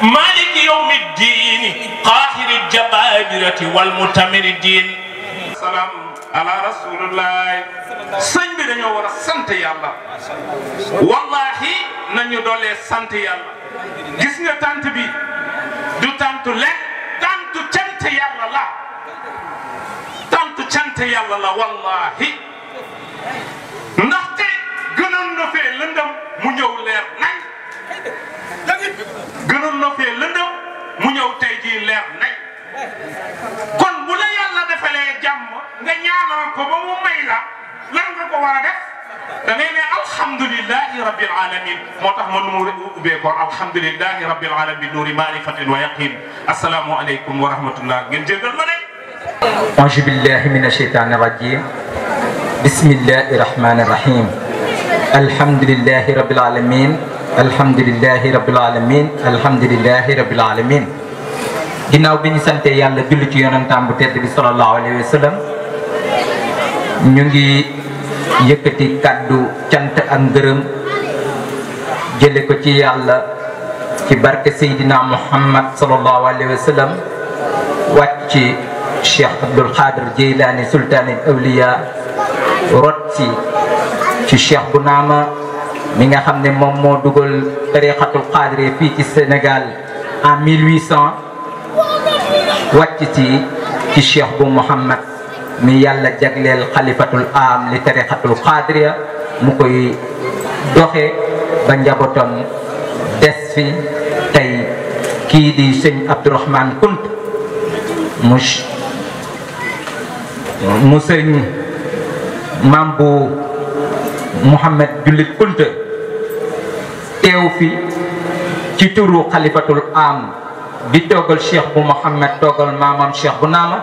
مالك يوم الدين قاهر الجبابرة والمتمر الدين السلام على رسول الله sëñ bi dañoo war a sant yàlla wallahi nañu doolee sant yàlla gis nga tant bi du tantu lekk tantu cant yàlla la tantu cant yàlla la wallahi ndaxte gënoon na fee lëndëm mu ñëw leer nañ gënoon na fee lëndëm mu ñëw tey jii leer nañ kon bu la yàlla defalee jàmm nga ñaanal ko ba mu may la lan nga ko war a def da ngay ne alhamdulillahi rabbil alamin moo tax man mu ubbee ko alhamdulillahi rabbil alamin nuuri maarifatin wa yaqin assalaamu aleykum wa rahmatullah ngeen jégal ma ne auzu billahi mina shaytani rajim bismillahi rahmani rahim alhamdulillahi rabbil alamin alhamdulillahi rabbil alamin alhamdulillahi rabbil alamin ginnaaw bi ñu sante yàlla julli ci yonentam bu tedd bi sallallahu alayhi wa sallam ñu ngi yëkkati kàddu cant ak ngërëm jële ko ci yàlla ci barke Seydina Muhammad sallallahu alayhi wa sallam wàcc ci Cheikh Abdul Qadir Jeylaani sultaani awliya rot ci Cheikh Bounama mi nga xam ne moom moo dugal tariqatul Qadir fii ci Sénégal en 1800 wàcc ci Cheikh bu Muhammad mi yàlla jagleel xalifatul am li tariqatul Qadiriya mu koy doxe ba njabootam des fi tey kii di sëñ Abdourahmane Kunt mu sëñ maam bu Mouhamed Jullit Kunta teew fi ci turu xalifatul am bi toogal Cheikh bu Mouhamed toogal maamam Cheikh Bounama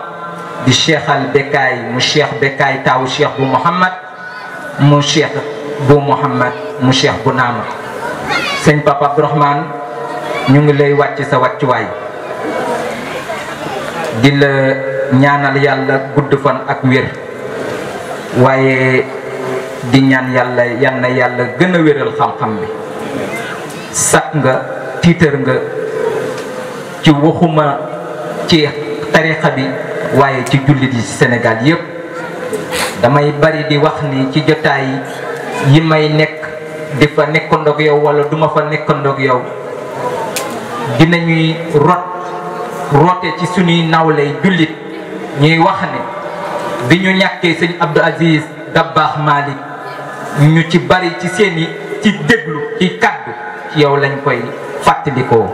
di Cheikh al Bekkaay mu Cheikh Bekkaay taawu Cheikh bu Mouhamed mu Cheikh bu Mouhamed mu Cheikh Bounama sëñ Papa Abdourahmane ñu ngi lay wàcc sa wàccuwaay di la ñaanal yàlla gudd fan ak wér waaye di ñaan yàlla yal na yàlla gën a wéral xam-xam bi sakk nga tiitër nga ci waxuma ci tarixa bi waaye ci jullit yi ci Sénégal yépp damay bari di wax ni ci jotaay yi may nekk di fa nekkandoog yow wala duma fa nekkandoog yow dinañuy roote ci suñuy nawley jullit ñuy wax ne bi ñu ñàkkee sëñ Abdou Aziz Dabakh Malick ñu ci bari ci seeni ci déglu ci kaddu ci yow lañ koy fàttalikoo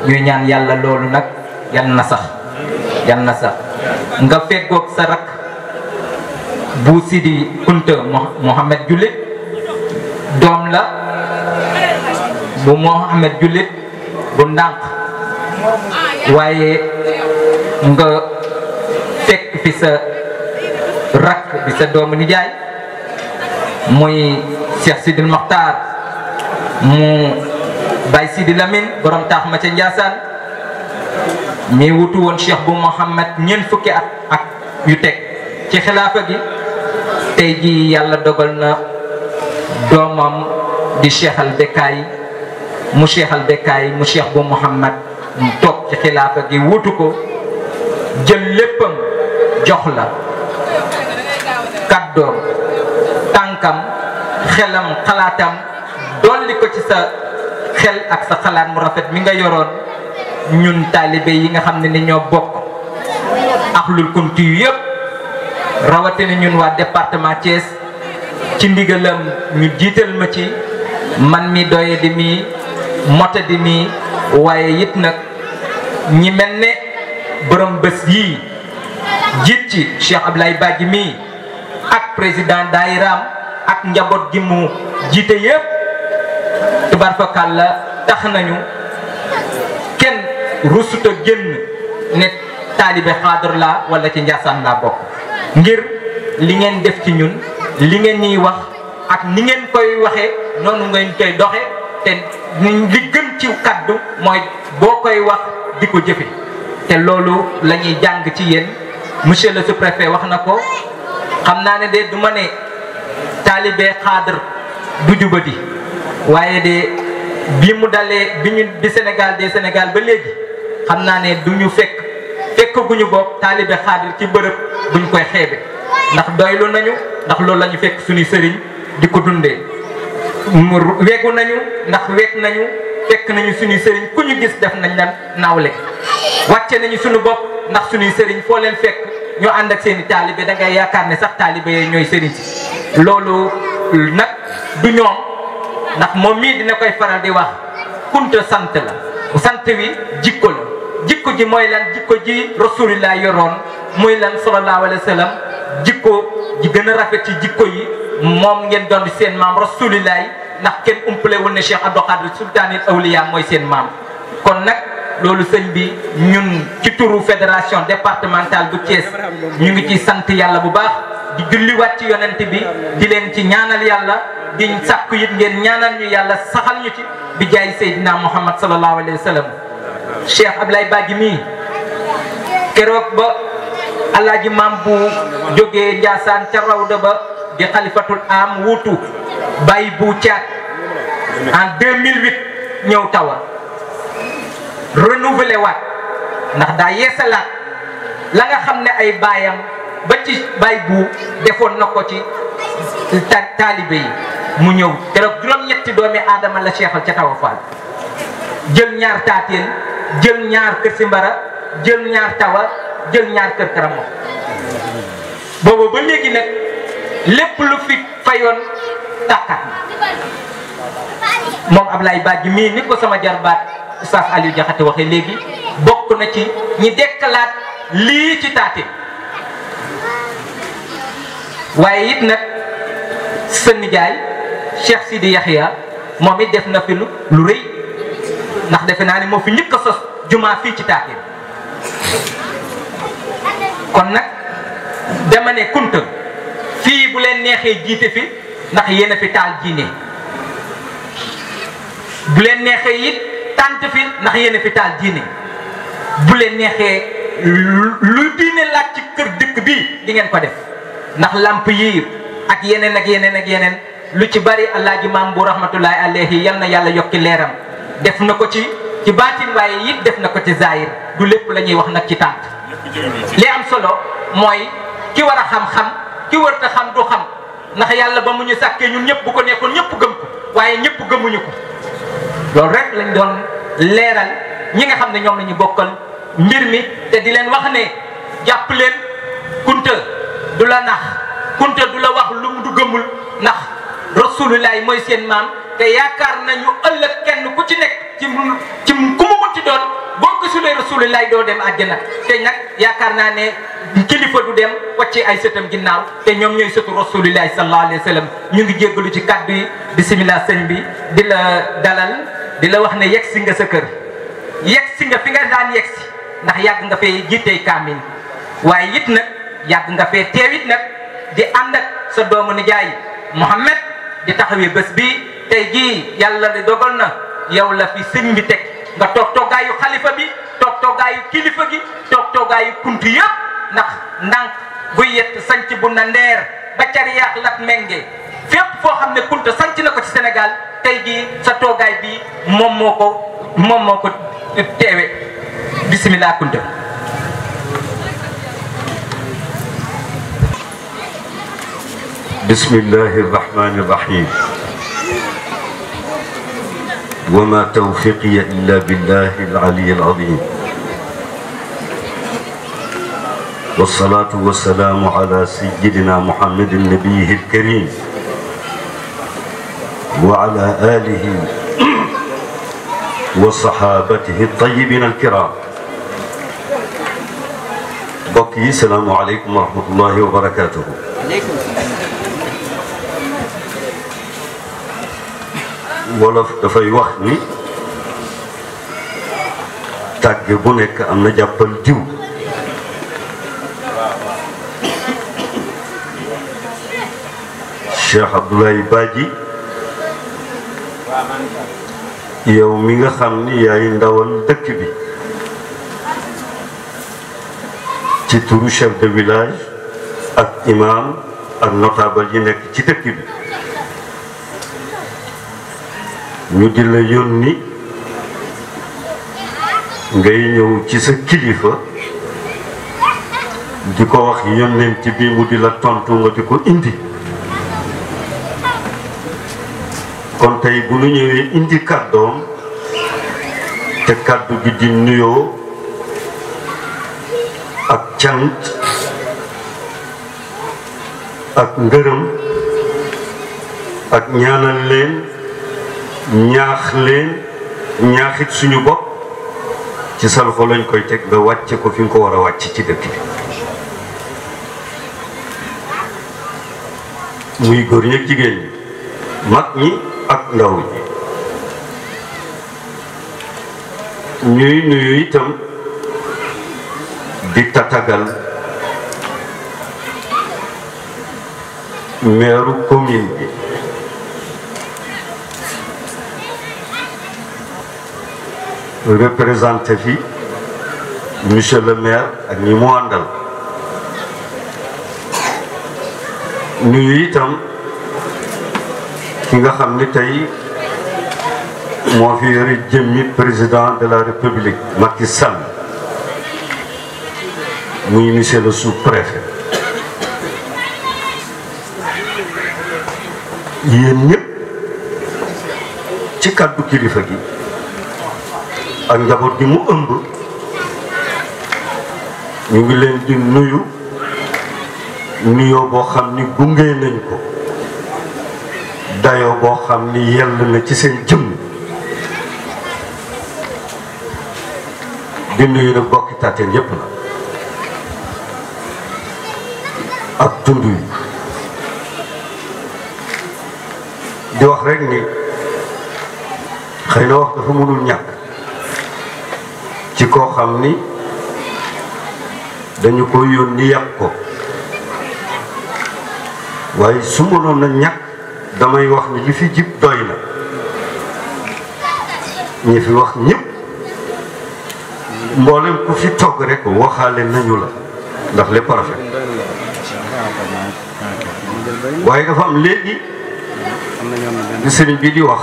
ñuy ñaan yàlla loolu nag yal na sax nga feggoog sa rak bu Sidi Kunta Mohamed Jullit doom la bu Mohamed Jullit bu ndànk waaye nga fekk fi sa rak bi sa doomu nijaay muy Cheikh Sidil Mokhtar mu Baye Sidi Lamine borom taax ma ca Ndiassane mi wutu woon Cheikh bu Mouhamed ñeent fukki at ak yu teg ci xilaafa gi tey jii yàlla dogal na doomam di Cheikh al Bekkaay mu Cheikh al Bekkaay mu Cheikh bu Mouhamed mu toog ci xilaafa gi wutu ko jël léppam jox la kàddoom tànkam xelam xalaatam dolli ko ci sa xel ak sa xalaat mu rafet mi nga yoroon ñun taalibe yi nga xam ne ni ñoo bokk ahlul kunti yu yëpp rawatina ñun waa département Thiès ci ndigalam ñu jiital ma ci man mi doye di mi mota di mi waaye it nag ñi mel ne borom bés yii jiit ci Cheikh Ablaye Badji mi ak président daayiraam ak njaboot gi mu jiite yëpp tubarfakàlla tax nañu kenn rusuta génn ne taalibe xaadar la wala ci Njaasaan laa bokk ngir li ngeen def ci ñun li ngeen ñuy wax ak ni ngeen koy waxee noonu ngeen koy doxe te li gën ci kaddu mooy boo koy wax di ko jëfe te loolu la ñuy jàng ci yéen monsieur le sous-préfet wax na ko xam naa ne de du ma ne taalibe xaadar du jubadi waaye de bi mu dalee bi Sénégal de Sénégal ba léegi xam naa ne du ñu fekk guñu bopp taalibe xaadir ci bërëb buñ koy xeebe ndax doylu nañu ndax loolu la ñu fekk suñuy sëriñ di ko dundee wegu nañu ndax weg nañu fekk nañu suñuy sëriñ ku ñu gis def nañ la nawle wàcce nañu suñu bopp ndax suñuy sëriñ foo leen fekk ñoo ànd ak seen i taalibe da ngay yaakaar ne sax taalibe yooyu ñooy sëriñ si loolu nag du ñoom ndax moom mii dina koy faral di wax kunta sant la sant wi jikko la jikko ji mooy lan jikko ji rasulillah yoroon muy lan sallallahu alayhi wa sallam jikko ji gën a rafet ci jikko yi moom ngeen doon seen maam rasulillah ndax kenn umpalewul ne Cheikh Abdou Khadre sultanil awliya mooy seen maam kon nag loolu sëñ bi ñun ci turu fédération départementale bu Thiès ñu ngi ci sant yàlla bu baax di julliwaat ci yonent bi di leen ci ñaanal yàlla di sàkku it ngeen ñaanal ñu yàlla saxal ñu ci bi jaay Seydina Muhammad sallallahu alayhi wa sallam Cheikh Ablaye Badji mii keroog ba alaaji maam bu jógee Njaasaan ca rawda ba di xalifatul am wuutu bàyyi bu caat en 2008 ñëw tawa renouvelé waat ndax daa yeesalaat la nga xam ne ay baayam ba ci bay bu defoon na ko ci taalibe yi mu ñëw keroog juróom-ñetti doomi aadama la seexal ca Tawa Fall jël ñaar taateen jël ñaar kër Simbara jël ñaar Tawa jël ñaar kër Karamo boobu ba léegi nag lépp lu fi fayoon tàkkat moom Ablaye Badji mii ni ko sama jarbaat Oustaz Aliou Diakhaté waxee léegi bokk na ci ñi dekkalaat lii ci taateen waaye it nag sa nijaay Cheikh Sidi Yaxya moom it def na fi lu rëy ndax defe naa ne moo fi njëkk a sos jumaa fii ci taateen kon nag dama ne kunta fii bu leen neexee jiite fi ndax yéen a fi taal diine bu leen neexee it tànt fi ndax yéen a fi taal diine bu leen neexee lu diine laaj ci kër dëkk bii di ngeen ko def ndax lamp yi ak yeneen ak yeneen ak yeneen lu ci bari alaaji maam bu rahmatullahi alayhi yal na yàlla yokki leeram def na ko ci baatin waaye it def na ko ci zahir du lépp la ñuy wax nag ci tànt li am solo mooy ki war a xam-xam ki war a xam du xam ndax yàlla ba mu ñu sàkkee ñun ñëpp bu ko nekkoon ñëpp gëm ko waaye ñëpp gëmuñu ko loolu rek lañ doon leeral ñi nga xam ne ñoom la ñu bokkal mbir mi te di leen wax ne jàpp leen kunta du la nax kunta du la wax lu mu du gëmul ndax rasulullah mooy seen maam te yaakaar nañu ëllëg kenn ku ci nekk ci ku mu muti doon boo gisulee rasulullah doo dem àjjana te nag yaakaar naa ne kilifa du dem wàcce ay sëtam ginnaaw te ñoom ñooy sëtu rasulullah sallallahu alayhi wa sallam ñu ngi jéggalu ci kàddu yi bisimilah sëñ bi di la dalal di la wax ne yegg si nga sa kër yegg si nga fi nga daan yegg si ndax yàgg nga fee jiitey kaamin waaye it nag yàgg nga fee teewit nag di ànd ak sa doomu nijaay Mohamed di taxawee bés bi tey jii yàlla di dogal na yow la fi sëñ bi teg nga toog toogaayu xalifa bi toog toogaayu kilifa gi toog toogaayu kuntu yëpp ndax ndànk buy yett sanc bu na ndeer ba cariyaax lat menge fépp foo xam ne kunta sanc na ko ci Sénégal tey jii sa toogaay bi moom moo ko teewe bismillah kunta بسم الله الرحمن الرحيم وما توفيقي إلا بالله العلي العظيم والصلاة والسلام على سيدنا محمد النبي الكريم وعلى آله وصحابته الطيبين الكرام. بقي السلام عليكم ورحمة الله وبركاته. wolof dafay wax ni tàgg bu nekk am na jàppal diw. Cheikh Abdoulaye Badji yow mi nga xam ni yaay ndawal dëkk bi ci turu chef de village ak imam ak notable yi nekk ci dëkk bi ñu di la yónni ngay ñëw ci sa kilifa di ko wax yónnent bi mu di la tontu nga di ko indi. kon tey bu ñu ñëwee indi kàddoom te kàddu gi di nuyoo ak cant ak ngërëm ak ñaanal leen ñaax leen ñaaxit suñu bopp ci sa loxo lañ koy teg nga wàcce ko fi nga ko war a wàcc ci dëkk bi muy góor ñi ak jigéen ñi mag ñi ak ndaw ñi ñuy nuyu itam di tatagal maire commune bi représenté fi monsieur le maire ak ñi mu àndal nuyu itam ki nga xam ni tey moo fi yore jëmmi président de la république Macky Sall muy monsieur le sous-préfet yéen ñëpp ci kàddu kilifa gi ak njaboot gi mu ëmb ñu ngi leen di nuyu nuyoo boo xam ni gunge nañ ko dayoo boo xam ni yell na ci seen jëmm di nuyu nag bokki Tateen yépp na ak tund yi di wax rek ni xëy na wax dafa mënul ñàkk ci koo xam ni dañu ko yónni yàpp ko waaye su mënoon na ñàkk damay wax ni li fi jib doy na ñi fi wax ñëpp mboolem ku fi togg rek waxaale nañu la ndax lépp rafet waaye dafa am léegi di sëriñ bi di wax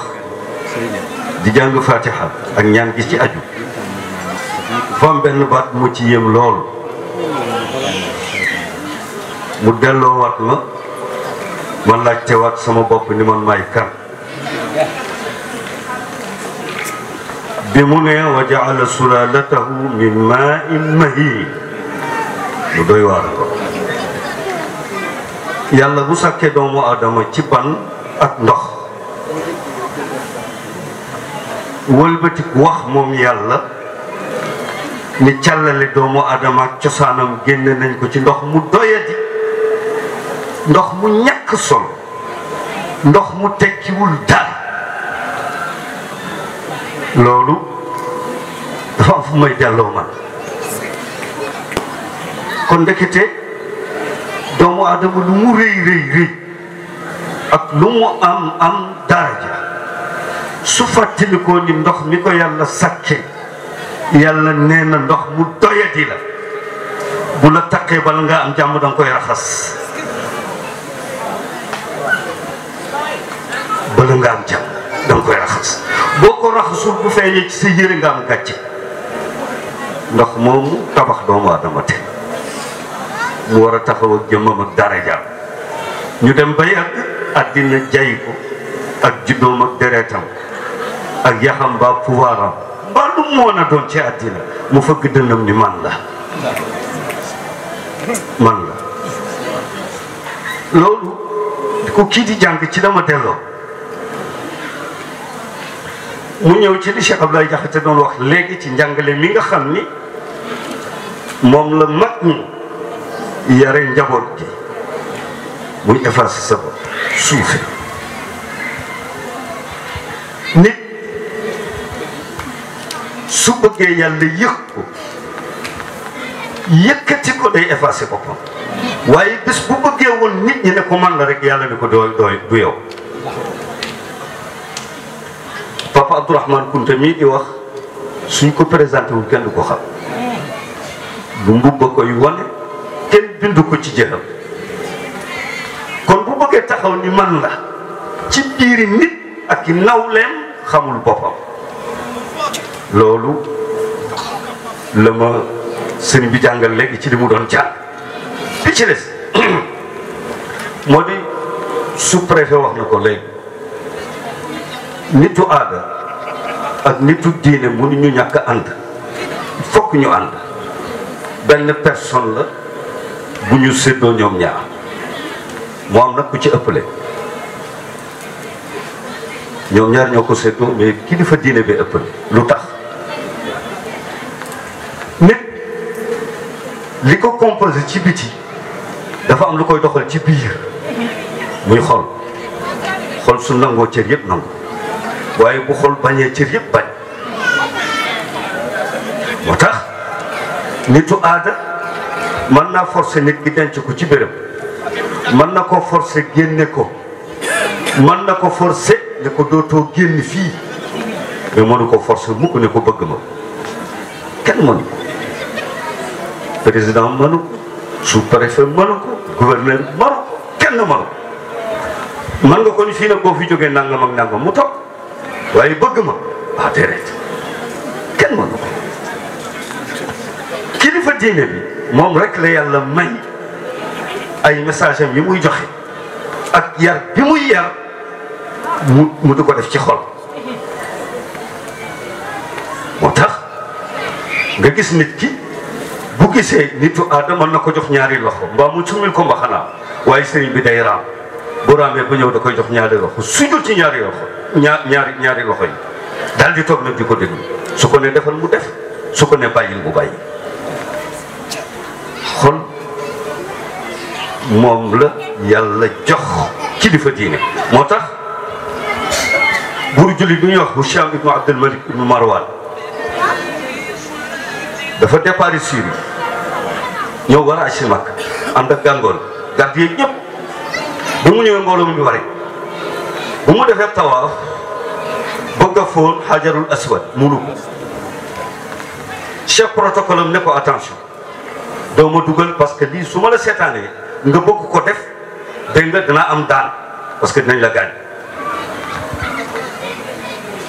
di jàng fatiha ak ñaan gi ci aju dafa am benn baat mu ci yéem lool mu delloowaat ma laajtewaat sama bopp ni man maay kan bi mu ne wa jaala sulalatahu min maa'in mahiin lu doy waar ko yàlla bu sàkkee doomu aadama ci ban ak ndox wëlbatik wax moom yàlla ni càllale doomu aadama ak cosaanam génne nañ ko ci ndox mu doyadi ndox mu ñàkk solo ndox mu tekkiwul dara loolu dafa am fu may delloo man kon ndekete doomu aadama lu mu rëy rëy rëy ak lu mu am am daraja su fàttalikoo ni ndox mi ko yàlla sàkke yàlla nee na ndox mu doyadi la bu la taqee bala nga am jàmm danga koy raxas bala nga am jàmm danga koy raxas boo ko raxasul bu feeñee ci sa yére nga am gàcce ndox moomu tabax doomu aadama te mu war a taxaw ak jëmmam ak darajaam ñu dem ba yàgg àddina jay ko ak juddoom ak deretam ak yaxam ba pouvoiram ba lu moon a doon ci àddina mu fëgg dënnam ni man la loolu ko kii di jàng ci dama delloo mu ñëw ci li Cheikh Abdoulaye Diakhaté doon wax léegi ci njàngale mi nga xam ni moom la mag ñi yare njaboot gi muy effacer sa bopp suufe nit su bëggee yàlla yëg ko yëkkati ko day effacer boppam waaye bés bu bëggee woon nit ñi ne ko man la rek yàlla ne ko du yow Papa Abdourahmane Kounta mii di wax suñ ko présenté wul kenn du ko xam lu mbubba koy wane kenn bindu ko ci jëxam kon bu bëggee taxaw ni man la ci biiri nit ak i nawleem xamul boppam loolu la ma sëriñ bi jàngal léegi ci li mu doon jàng bi ci des moo di sous-préfet wax na ko léegi nitu aada ak nitu diine mënuñu ñàkk a ànd fokk ñu ànd benn personne la bu ñu séddoo ñoom ñaar moo am nag ku ci ëppale ñoom ñaar ñoo ko séddoo mais kilifa diine bi ëppale lu tax nit li ko composé ci biti dafa am lu koy doxal ci biir muy xol xol su nangoo cër yëpp nangu waaye bu xol bañee cër yëpp bañ moo tax nitu aada mën naa forcer nit ki denc ko ci béréb mën na ko forcer génne ko mën na ko forcer ne ko dootoo génn fii mais mënu ko forcer mukk ne ko bëgg ma kenn mënu ko président mënu ko sous-préfet mënu ko gouverneur mënu ko kenn mënu ko mën nga ko ni fii nag boo fi jógee nangam ak nangam mu toog waaye bëgg ma déedéet kenn mënu ko kilifa diine bi moom rek la yàlla may ay message am yi muy joxe ak yar bi muy yar mu di ko def ci xol moo tax nga gis nit ki bu gisee nitu aada mën na ko jox ñaari loxo mbaa mu sumil ko mbaxanaam waaye sëriñ bi day raam bu raamee ba ñëw da koy jox ñaari loxo sujul ci ñaari loxo ñaari loxo yi daal di toog nag di ko déglu su ko ne defal mu def su ko ne bàyyil mu bàyyi xol moom la yàlla jox kilifa diine moo tax buur jullit bi ñuy wax Hisham ibnu Abdul Malik ibnu Marwan dafa départ Syrie ñëw war a agsi Makka ànd ak gàngoon gardien ñëpp bi mu ñëwee mbooloo mu ñu wari bu mu defee tawaaf bëgg a fóon xajarul aswad munu ko chef protocole am ne ko attention doo ma dugal parce que lii su ma la seetaanee nga bëgg ko def dégg nga dina am daan parce que dinañ la gaañ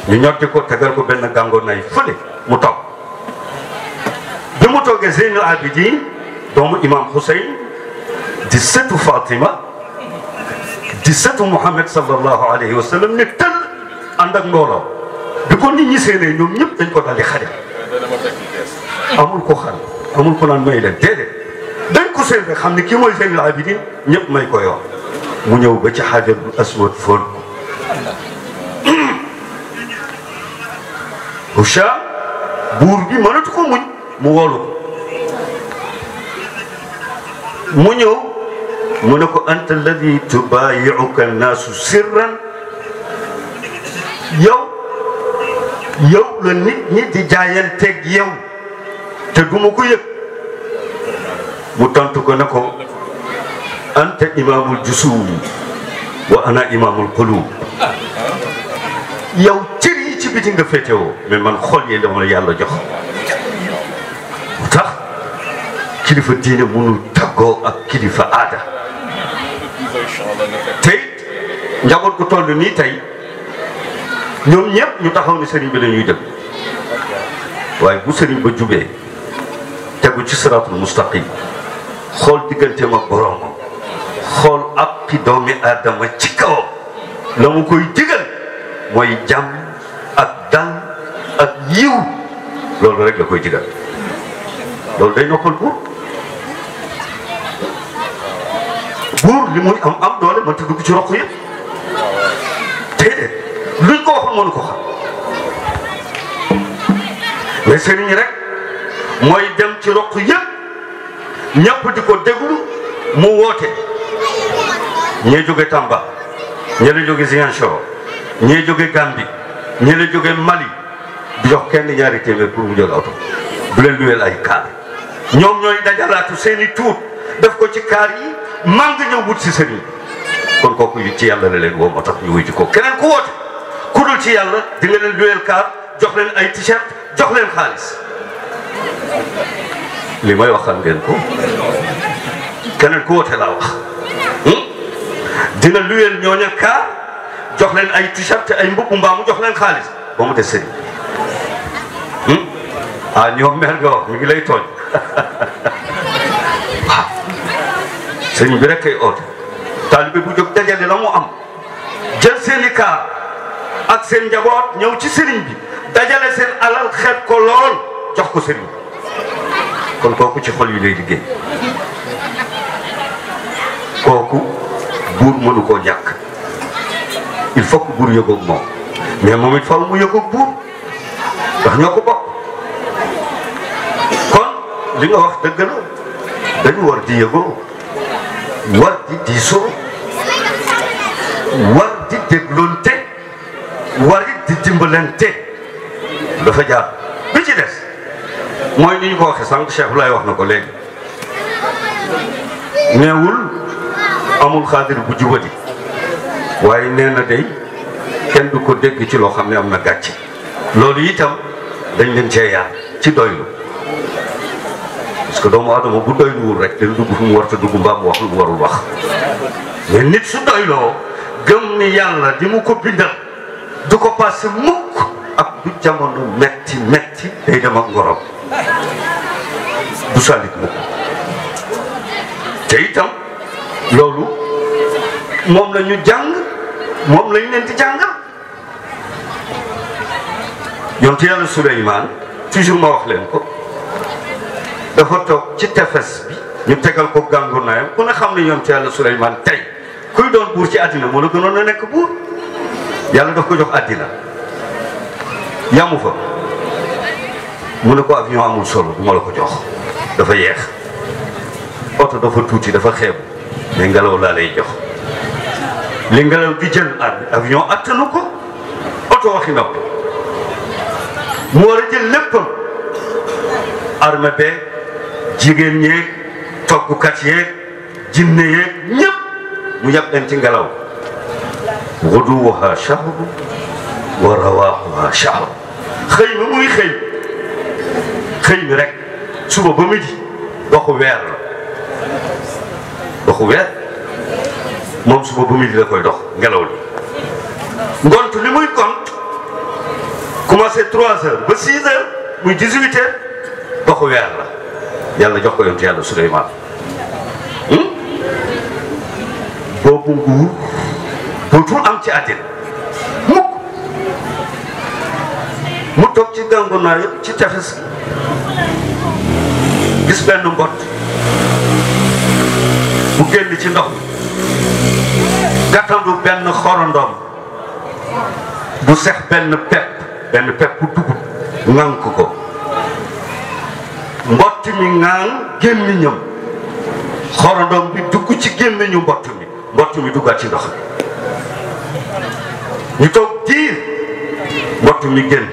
ñu ñotti ko tegal ko benn gàngoon nay fële mu toog bi mu toogee Zeynul Abidin doomu imam Hussein di sëtu Fatima di sëtu Muhammad sallallahu alayhi wa sallam ne tël ànd ak mbooloo bi ko nit ñi seenee ñoom ñëpp dañ ko dal di xale amul ko xal amul ko naan may leen déedéet dañ ko seen rek xam ne kii mooy Zeynul Abidin ñëpp may ko yoon mu ñëw ba ci Hajarul Aswad foon ko Hisham buur bi mënatu ko muñ mu woolu ko mu ñëw mu ne ko anta alladi tubaayi'uka annaasu sirran yow la nit ñi di jaayanteeg yow te duma ko yëg mu tontu ko ne ko anta imaamul jusum wa ana imaamul qulub yow cër yi ci biti nga féetewoo mais man xol yi dama la yàlla jox mu tax kilifa diine mënul tàggoo ak kilifa aada tey njaboot gu toll nii tey ñoom ñëpp ñu taxaw ni sëriñ bi la ñuy dëgg waaye bu sëriñ ba jubee tegu ci siraatul mustaqim xool digganteem ak boroomam xool ak ki doomi aadama ci kawam la mu koy digal mooy jàmm ak dal ak yiw loolu rek la koy digal loolu day noppal buur li muy am doole mënta dugg ci roq yëpp déedéet luñ ko waxul mënu ko xam mais sëriñ rek mooy dem ci roq yëpp ñëpp di ko déglu mu woote ñee jóge Tamba ñee la jóge Ziguinchor ñee jóge Gambie ñee la jóge Mali di jox kenn ñaari téeméer pour mu jël oto bu leen luweel ay kaar ñoom ñooy dajalaatu seeni tuut def ko ci kaar yi màng ñëw wut si sëriñ kon kooku ci yàlla la leen woo moo tax ñu wuy ci ko keneen ku woote ku dul ci yàlla di nga leen luweel kaar jox leen ay t-shirt jox leen xaalis li may wax xam ngeen ko keneen ku woote laa wax dina luweel ñooña kaar jox leen ay t-shirt ay mbubb mbaa mu jox leen xaalis ba mu des sëriñ ah ñoom mer nga wax mi ngi lay tooñ waaw sëriñ bi rek kay oote taalibe bu jóg dajale la mu am jël seeni kaar ak seen njaboot ñëw ci sëriñ bi dajale seen alal xeeb ko lool jox ko sëriñ kon kooku ci xol yi lay liggéey kooku buur mënu koo ñàkk il faut que buur yëgoog moom mais moom it faw mu yëgoog buur ndax ñoo ko bokk kon li nga wax dëgg la dañu war di yëgoo war di diisoo war di dégloonte war di dimbalante dafa jaar bi ci des mooy ni ñu ko waxee sànq Cheikh Laay wax na ko léegi neewul amul xaadir bu jubadi waaye nee na day kenn du ko dégg ci loo xam ne am na gàcce loolu itam dañ leen cee yaar ci doylu parce que doomu adama bu doyluwul rek dañ dugg fu mu war a dugg mbaa mu wax lu mu warul wax mais nit su doyloo gëm ni yàlla di mu ko bindal du ko passé mukk ak du jamono metti metti day dem ak ngorom du salit mukk te itam loolu moom la ñu jàng moom lañ leen di jàngal yonent yàlla Suleymaan toujours ma wax leen ko dafa toog ci tefes bi ñu tegal ko gàngunaayam ku ne xam ne yonent yàlla Suleymaan tey kuy doon buur ci àddina moo la gënoon a nekk buur yàlla daf ko jox àddina yamu fa mu ne ko avion amul solo du ma la ko jox dafa yeex oto dafa tuuti dafa xeebu mais ngelaw laa lay jox li ngelaw di jël avion attanu ko oto waxi nopp mu war a jël léppam armée beeg jigéen ñeeg toggukat yeeg jinne yeeg ñëpp mu yàpp leen ci ngelaw guduwuha shahru wa rawaaxuha shahru xëy ma muy xëy mi rek suba ba midi doxu weer la doxu weer moom suba ba midi la koy dox ngelaw li ngont li muy gont commencé 3 heures ba 6 heures muy 18 heures doxu weer la yàlla jox ko yonent yàlla Suleymaan boobu nguur dootul am ci àddina mukk mu toog ci gàngunaay yëpp ci tefes gis benn mbott bu génn ci ndox gàttandu benn xorondom bu sex benn pepp bu dugub ŋànk ko mbott mi ŋaan gémmiñam xorondom bi dugg ci gémmiñu mbott mi duggaat ci ndox mi ñu toog diir mbott mi génn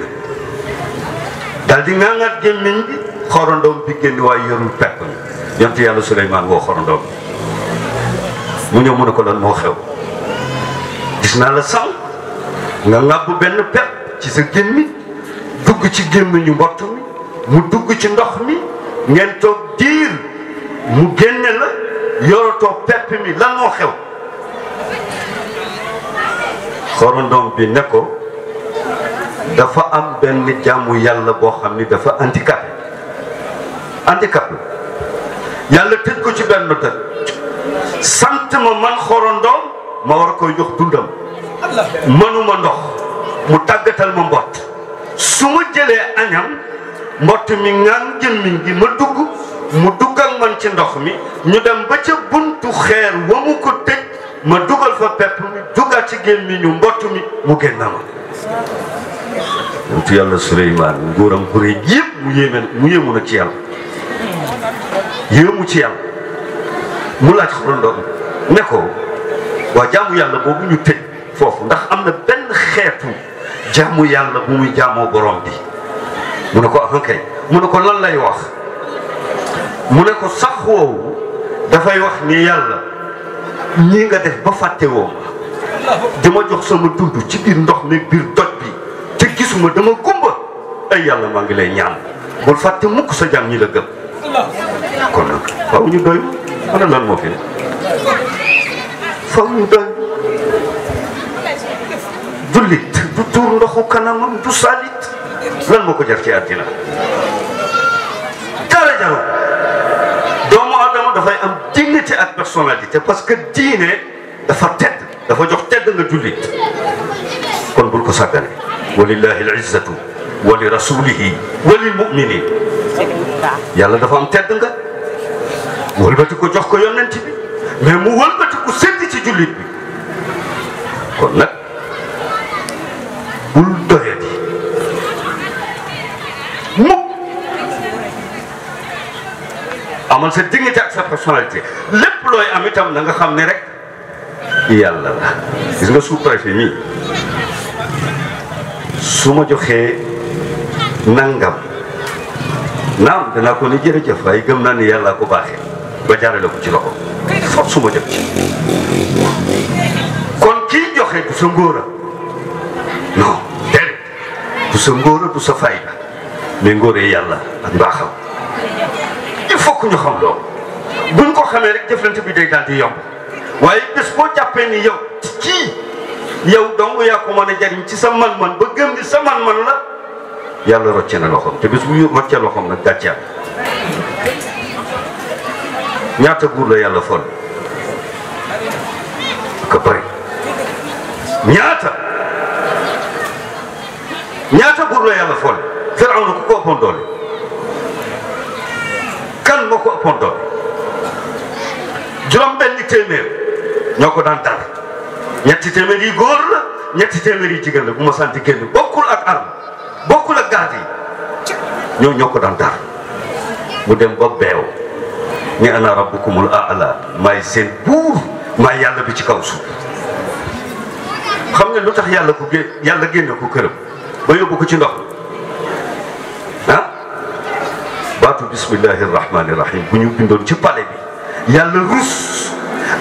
dal di ŋaangaat gémmiñ bi xorondom bi génn waaye yorul pepp mi yonent yàlla Suleymaan woo xorondom bi mu ñëw mu ne ko lan moo xew gis naa la sànq nga ŋàbb benn pepp ci sa gémmiñ dugg ci gémmiñu mbott mi mu dugg ci ndox mi ngeen toog diir mu génne la yoratoo pepp mi lan moo xew xorondom bi ne ko dafa am benn jaamu yàlla boo xam ni dafa handicap la yàlla tëj ko ci benn dëkk sant ma man xorondom ma war a koy jox dundam mënuma ndox mu tàggatal ma mbott su ma jëlee añam mbott mi ngaan jëmmiñ gi ma dugg mu dugg ak man ci ndox mi ñu dem ba ca buntu xeer wa mu ko tëj ma dugal fa pepp mi duggaat ci gémmiñu mbott mi mu génn ma yonentu yàlla Suleymaan nguuram bu rëy yëpp mu yéemu na ci yàlla yéemu ci yàlla mu laaj xorondoom ne ko waa jaamu yàlla boobu ñu tëj foofu ndax am na benn xeetu jaamu yàlla bu muy jaamoo borom bi mu ne ko ahankay mu ne ko lan lay wax mu ne ko sax woowu dafay wax ni yàlla ñii nga def ba fàtte woo dama jox sama dund ci biir ndox mi biir doj bi te gisuma dama gumba ay yàlla maa ngi lay ñaan bul fàtte mukk sa jaam ñi la gëm kon nag faaw ñu doy ana lan moo fi faaw ñu doy jullit du tuur ndoxu kanamam du salit lan moo ko jar ci àddina dara jarul doomu adama dafay am dignité ak personnalité parce que diine dafa tedd dafa jox tedd nga jullit kon bul ko sàggane walillahi al-izzatu wa li rasulihi wa lil mu'minin yàlla dafa am tedd nga wëlbati ko jox ko yonent bi mais mu wëlbati ko sédd ci jullit bi kon nag bul doyati mukk amal sa dignité ak sa personnalité lépp looy am itam na nga xam ne rek yàlla la gis nga sous-préfet mii su ma joxee nangam naam danaa ko ni jërëjëf waaye gëm naa ni yàlla ko baaxee ba jaarale ko ci loxo foog su ma jëm ci kon kii joxe du sa ngóora non déedéet du sa ngóora du sa fayda mais ngóoree yàlla ak mbaaxam il faut que ñu xam loolu buñ ko xamee rek jëflante bi day daal di yomb waaye bés boo jàppee ni yow kii yow dong yaa ko mën a jariñ ci sa man-man ba gëm ni sa man-man la yàlla rocce na loxoom te bés bu roccee loxoom nag gàcceem ñaata buur la yàlla fol ka bëri ñaata buur la yàlla fol Firawna ku ko ëppoon doole kan moo ko ëppoon doole juróom benn téeméer ñoo ko daan dar ñetti téeméer yi góor la ñetti téeméer yi jigéen la bu ma santi génn bokkul ak arme bokkul ak garde yi ñoo ko daan dar mu dem ba beew ni ana rabbukumul a'la maay seen buur maay yàlla bi ci kaw suuf xam nga lu tax yàlla génne ko këram ba yóbbu ko ci ndox ah baatu bismillahi rahmani rahim bu ñu bindoon ci palais bi yàlla rus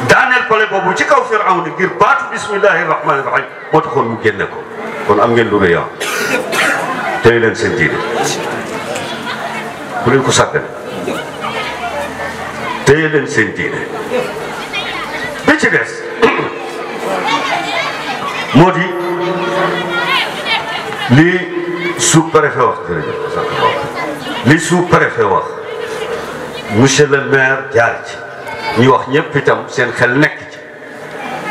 daaneel palais boobu ci kaw Firawna ngir baatu bismillahi rahmani rahim moo taxoon mu génne ko kon am ngeen lu rëy tey leen seen diine bu leen ko sàggane téye leen seen diine bi ci des moo di li sous-préfet wax li sous-préfet wax monsieur le maire jaar ci ñu wax ñëpp itam seen xel nekk ci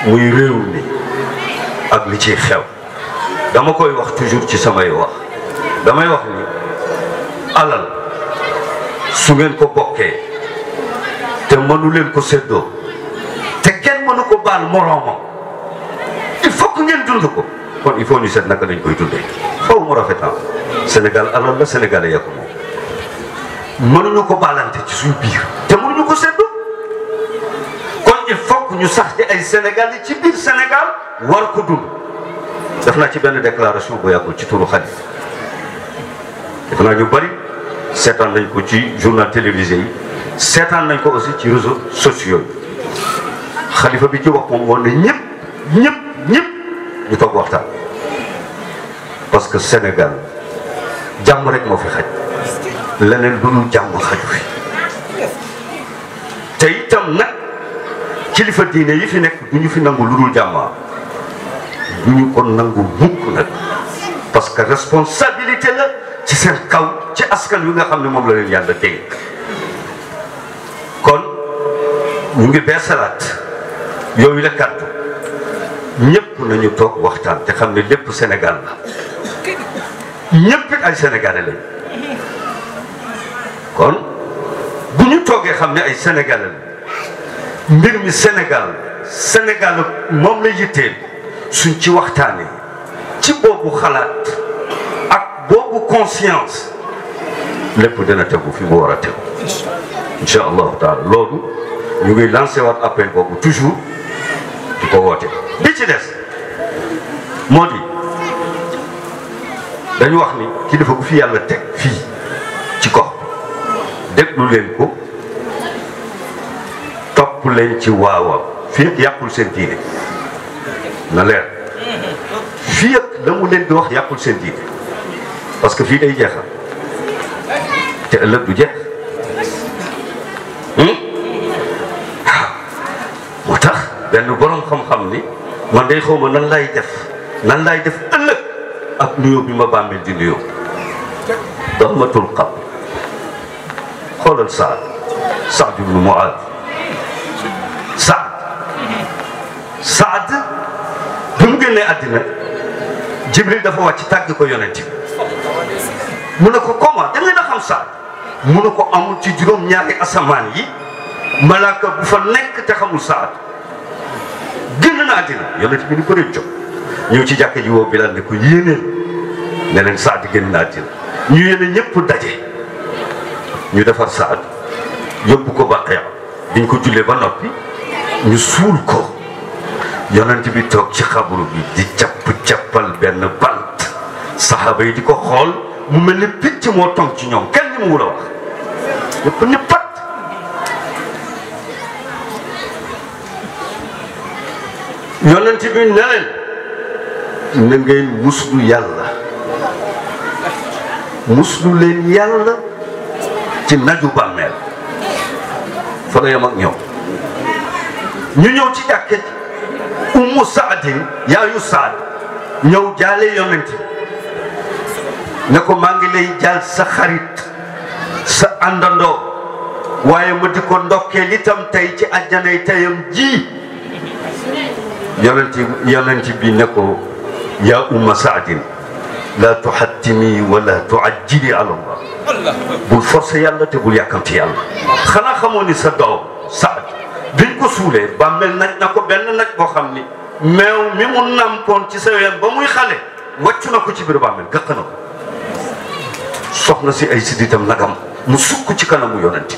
muy réew mi ak li ciy xew dama koy wax toujours ci samay wax damay wax ni alal su ngeen ko bokkee te mënu leen ko séddoo te kenn mënu ko baal moroomam il faut que ngeen dund ko kon il faut ñu seet naka lañ koy dundee foofu mu rafetam Sénégal alal la Sénégalais ya ko moom mënuñu ko baalante ci suñu biir te mënuñu ko séddoo kon il faut que ñu sax ci ay Sénégalais ci biir Sénégal war ko dund def naa ci benn déclaration bu yàggul ci turu Khalifa def naa ñu bari seetaan nañ ko ci journal télévisé yi seetaan nañ ko aussi ci réseaux sociaux yi Khalifa bi ci wax moom woon na ñëpp ñu toog waxtaan parce que Sénégal jàmm rek moo fi xaj leneen lu dul jàmm xaju fi te itam nag kilifa diine yi fi nekk du ñu fi nangu lu dul jàmmaa du ñu ko nangu mukk nag parce que responsabilité la ci seen kaw ci askan wi nga xam ne moom la leen yàlla dénk kon ñu ngi beesalaat yooyu la kàddu ñëpp nañu toog waxtaan te xam ne lépp Sénégal la ñëpp it ay sénégalais lañ kon bu ñu toogee xam ne ay sénégalais la mbir mi Sénégal moom la yitteel suñ ci waxtaanee ci boobu xalaat ak boobu conscience lépp dina tegu fi mu war a tegu incha allahu taala loolu ñu ngi lancé waat appel boobu toujours di ko woote. bi ci des moo di dañu wax ni kilifa bu fi yàlla teg fii ci gox déglu leen ko topp leen ci waawaaw fii ak yàqul seen diine na leer fii ak la mu leen di wax yàqul seen diine parce que fii day jeexal te ëllëg du jeex moo tax benn borom xam-xam ni man day xaw ma nan laay def ëllëg ak nuyoo bi ma bàmmeel di nuyoo damatul xab xoolal Saad ibnu Muaad Saad bi mu génnee àddina Jibril dafa wàcc tàgg ko yonent bi mu ne ko comment da ngeen a xam Saad mu ne ko amul ci juróom-ñaari asamaan yi malaaka bu fa nekk te xamul Saad génn na àddina yonent bi ni ko rëcc ñëw ci jàkka ji woo Bilaal ne ko yéeneen ne leen Saad génn na àddina ñu yéene ñëpp daje ñu defar Saad yóbbu ko Baqiya biñ ko jullee ba noppi ñu suul ko yonent bi toog ci xabru bi di cappal benn bant saxaaba yi di ko xool mu mel ni picc moo tong ci ñoom kenn ni mu wula wax yëpp ni pat yonent bi ne leen na ngeen muslu yàlla muslu leen yàlla ci naju bàmmeel fa la yem ak ñoom ñu ñëw ci jàkket Ummu Saadin yaayu Saad ñëw jaale yonent ne ko maa ngi lay jaal sa xarit sa àndandoo waaye ma di ko ndokkeel itam tey ci àjjanay teyam ji yonent bi ne ko yaa Umma Saadin la tuhattimi wala tuajjili ala Allah bul forcé yàlla te bul yàkkamti yàlla xanaa xamoo ni sa doom Saad biñ ko suulee bàmmeel naj na ko benn naj boo xam ni meew mi mu nampoon ci sa ween ba muy xale wàccu na ko ci biir bàmmeel gëq na ko soxna si ay sidditam nagam mu sukk ci kanamu yonent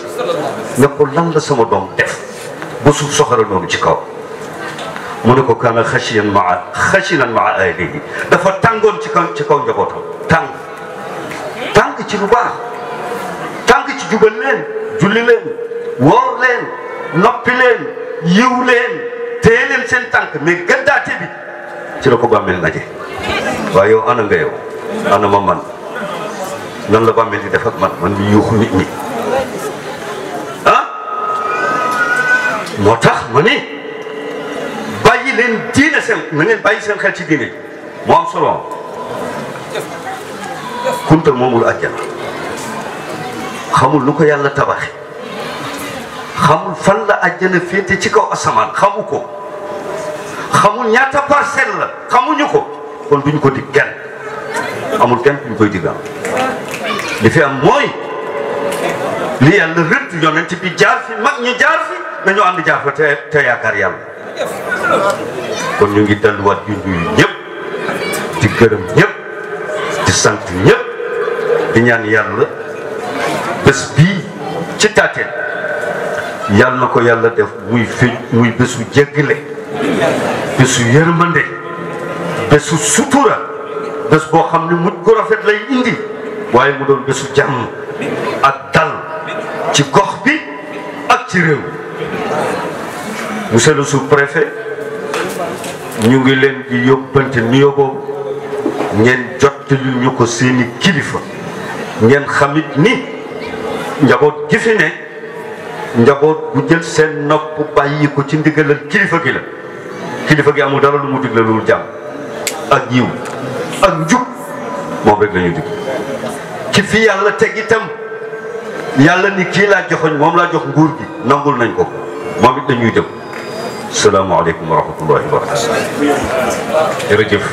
ne ko lan la sama doom def ba suuf soxara noonu ci kaw mu ne ko kaana xashinan maa ahlihi dafa tàngoon ci kaw njabootam tàng ci lu baax tàng ci jubal leen julli leen woor leen noppi leen yiw leen téye leen seen tànk mais gëddaate bi ci la ko bàmmeel naje waaye yow ana nga yow ana ma man nan la bàmmeel di def ak man mi yuuxu nit ñi moo tax ma ni bàyyi leen diine seen na ngeen bàyyi seen xel ci diine moo am solo kunta moomul àjjana xamul lu ko yàlla tabaxi xamul fan la àjjana féete ci kaw asamaan xamu ko xamul ñaata parcelle la xamuñu ko kon duñ ko dig kenn amul kenn duñ koy digam li fi am mooy li yàlla rëdd yonent bi jaar fi mag ñi jaar fi nañu ànd jaar fa te yaakaar yàlla kon ñu ngi delluwaat di nuyu ñëpp di gërëm ñëpp di sant ñëpp di ñaan yàlla bés bii ci Taténe yàlla na ko yàlla def muy bésu jéggale bésu yërmande bésu sutura bés boo xam ne mujj gu rafet lay indi waaye mu doon bésu jàmm ak dal ci gox bi ak ci réew monsieur le sous-préfet ñu ngi leen di yóbbante nuyoo boobu ngeen jottali ñu ko seeni kilifa ngeen xamit ni njaboot gi fi ne njaboot bu jël seen nopp bàyyi ko ci ndigalal kilifa gi la kilifa gi amul dara lu mu digle lu jàmm ak yiw ak njub moom rek la ñu dig ki fi yàlla teg itam yàlla ni kii laa joxoñ moom laa jox nguur gi nangul nañ ko moom it dañuy dem salaamaaleykum wa rahmatullahi wa barakatu jërëjëf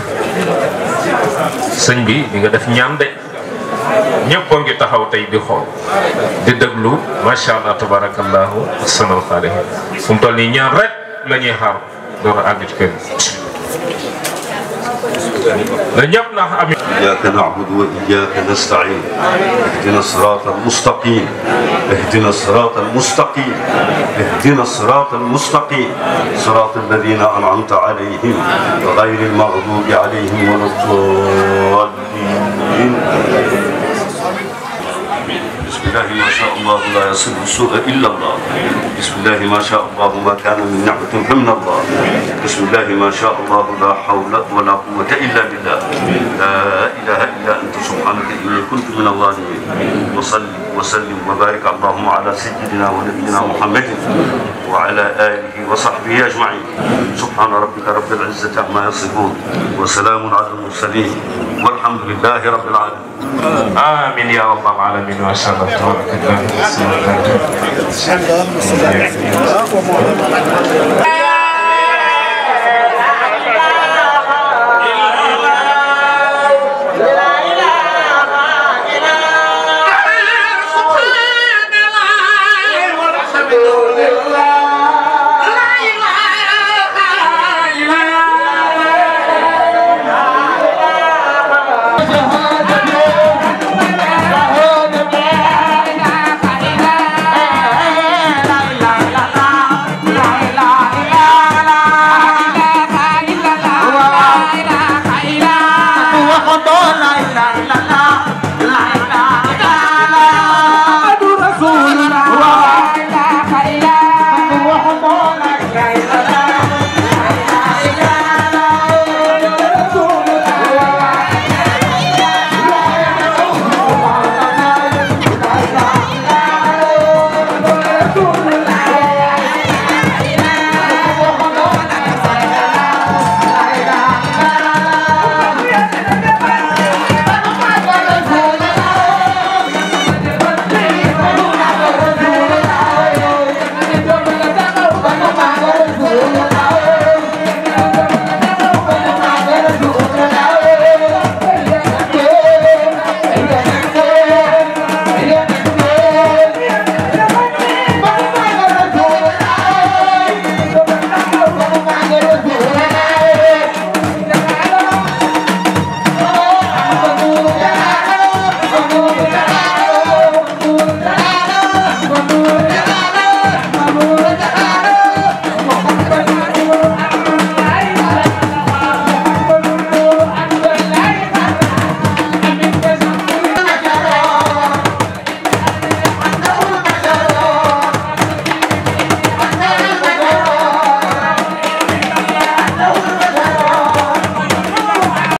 sëñ bi di nga def ñaan de ñëpp a ngi taxaw tey di xool di déglu macha allah tabarakallahu ahsanal xaaliqiin fu mu toll nii ñaan rek la ñuy xaar door a àgg ci kër ñëpp na amin. إياك نعبد وإياك نستعين اهدنا الصراط المستقيم اهدنا الصراط المستقيم اهدنا الصراط المستقيم صراط الذين أنعمت عليهم غير المغضوب عليهم ولا الضالين. بسم الله ما شاء الله لا يصل السوء إلا الله. بسم الله ما شاء الله ما كان من نعمة فمن الله. بسم الله ما شاء الله لا حول ولا قوة إلا بالله. لا إله إلا أنت سبحانك إني كنت من الظالمين. وصل وسلم وبارك اللهم على سيدنا ونبينا محمد وعلى آله وصحبه أجمعين. سبحان ربك رب العزة عما يصفون وسلام على المرسلين والحمد لله رب العالمين. آمين يا رب العالمين. ما شاء الله تبارك الله.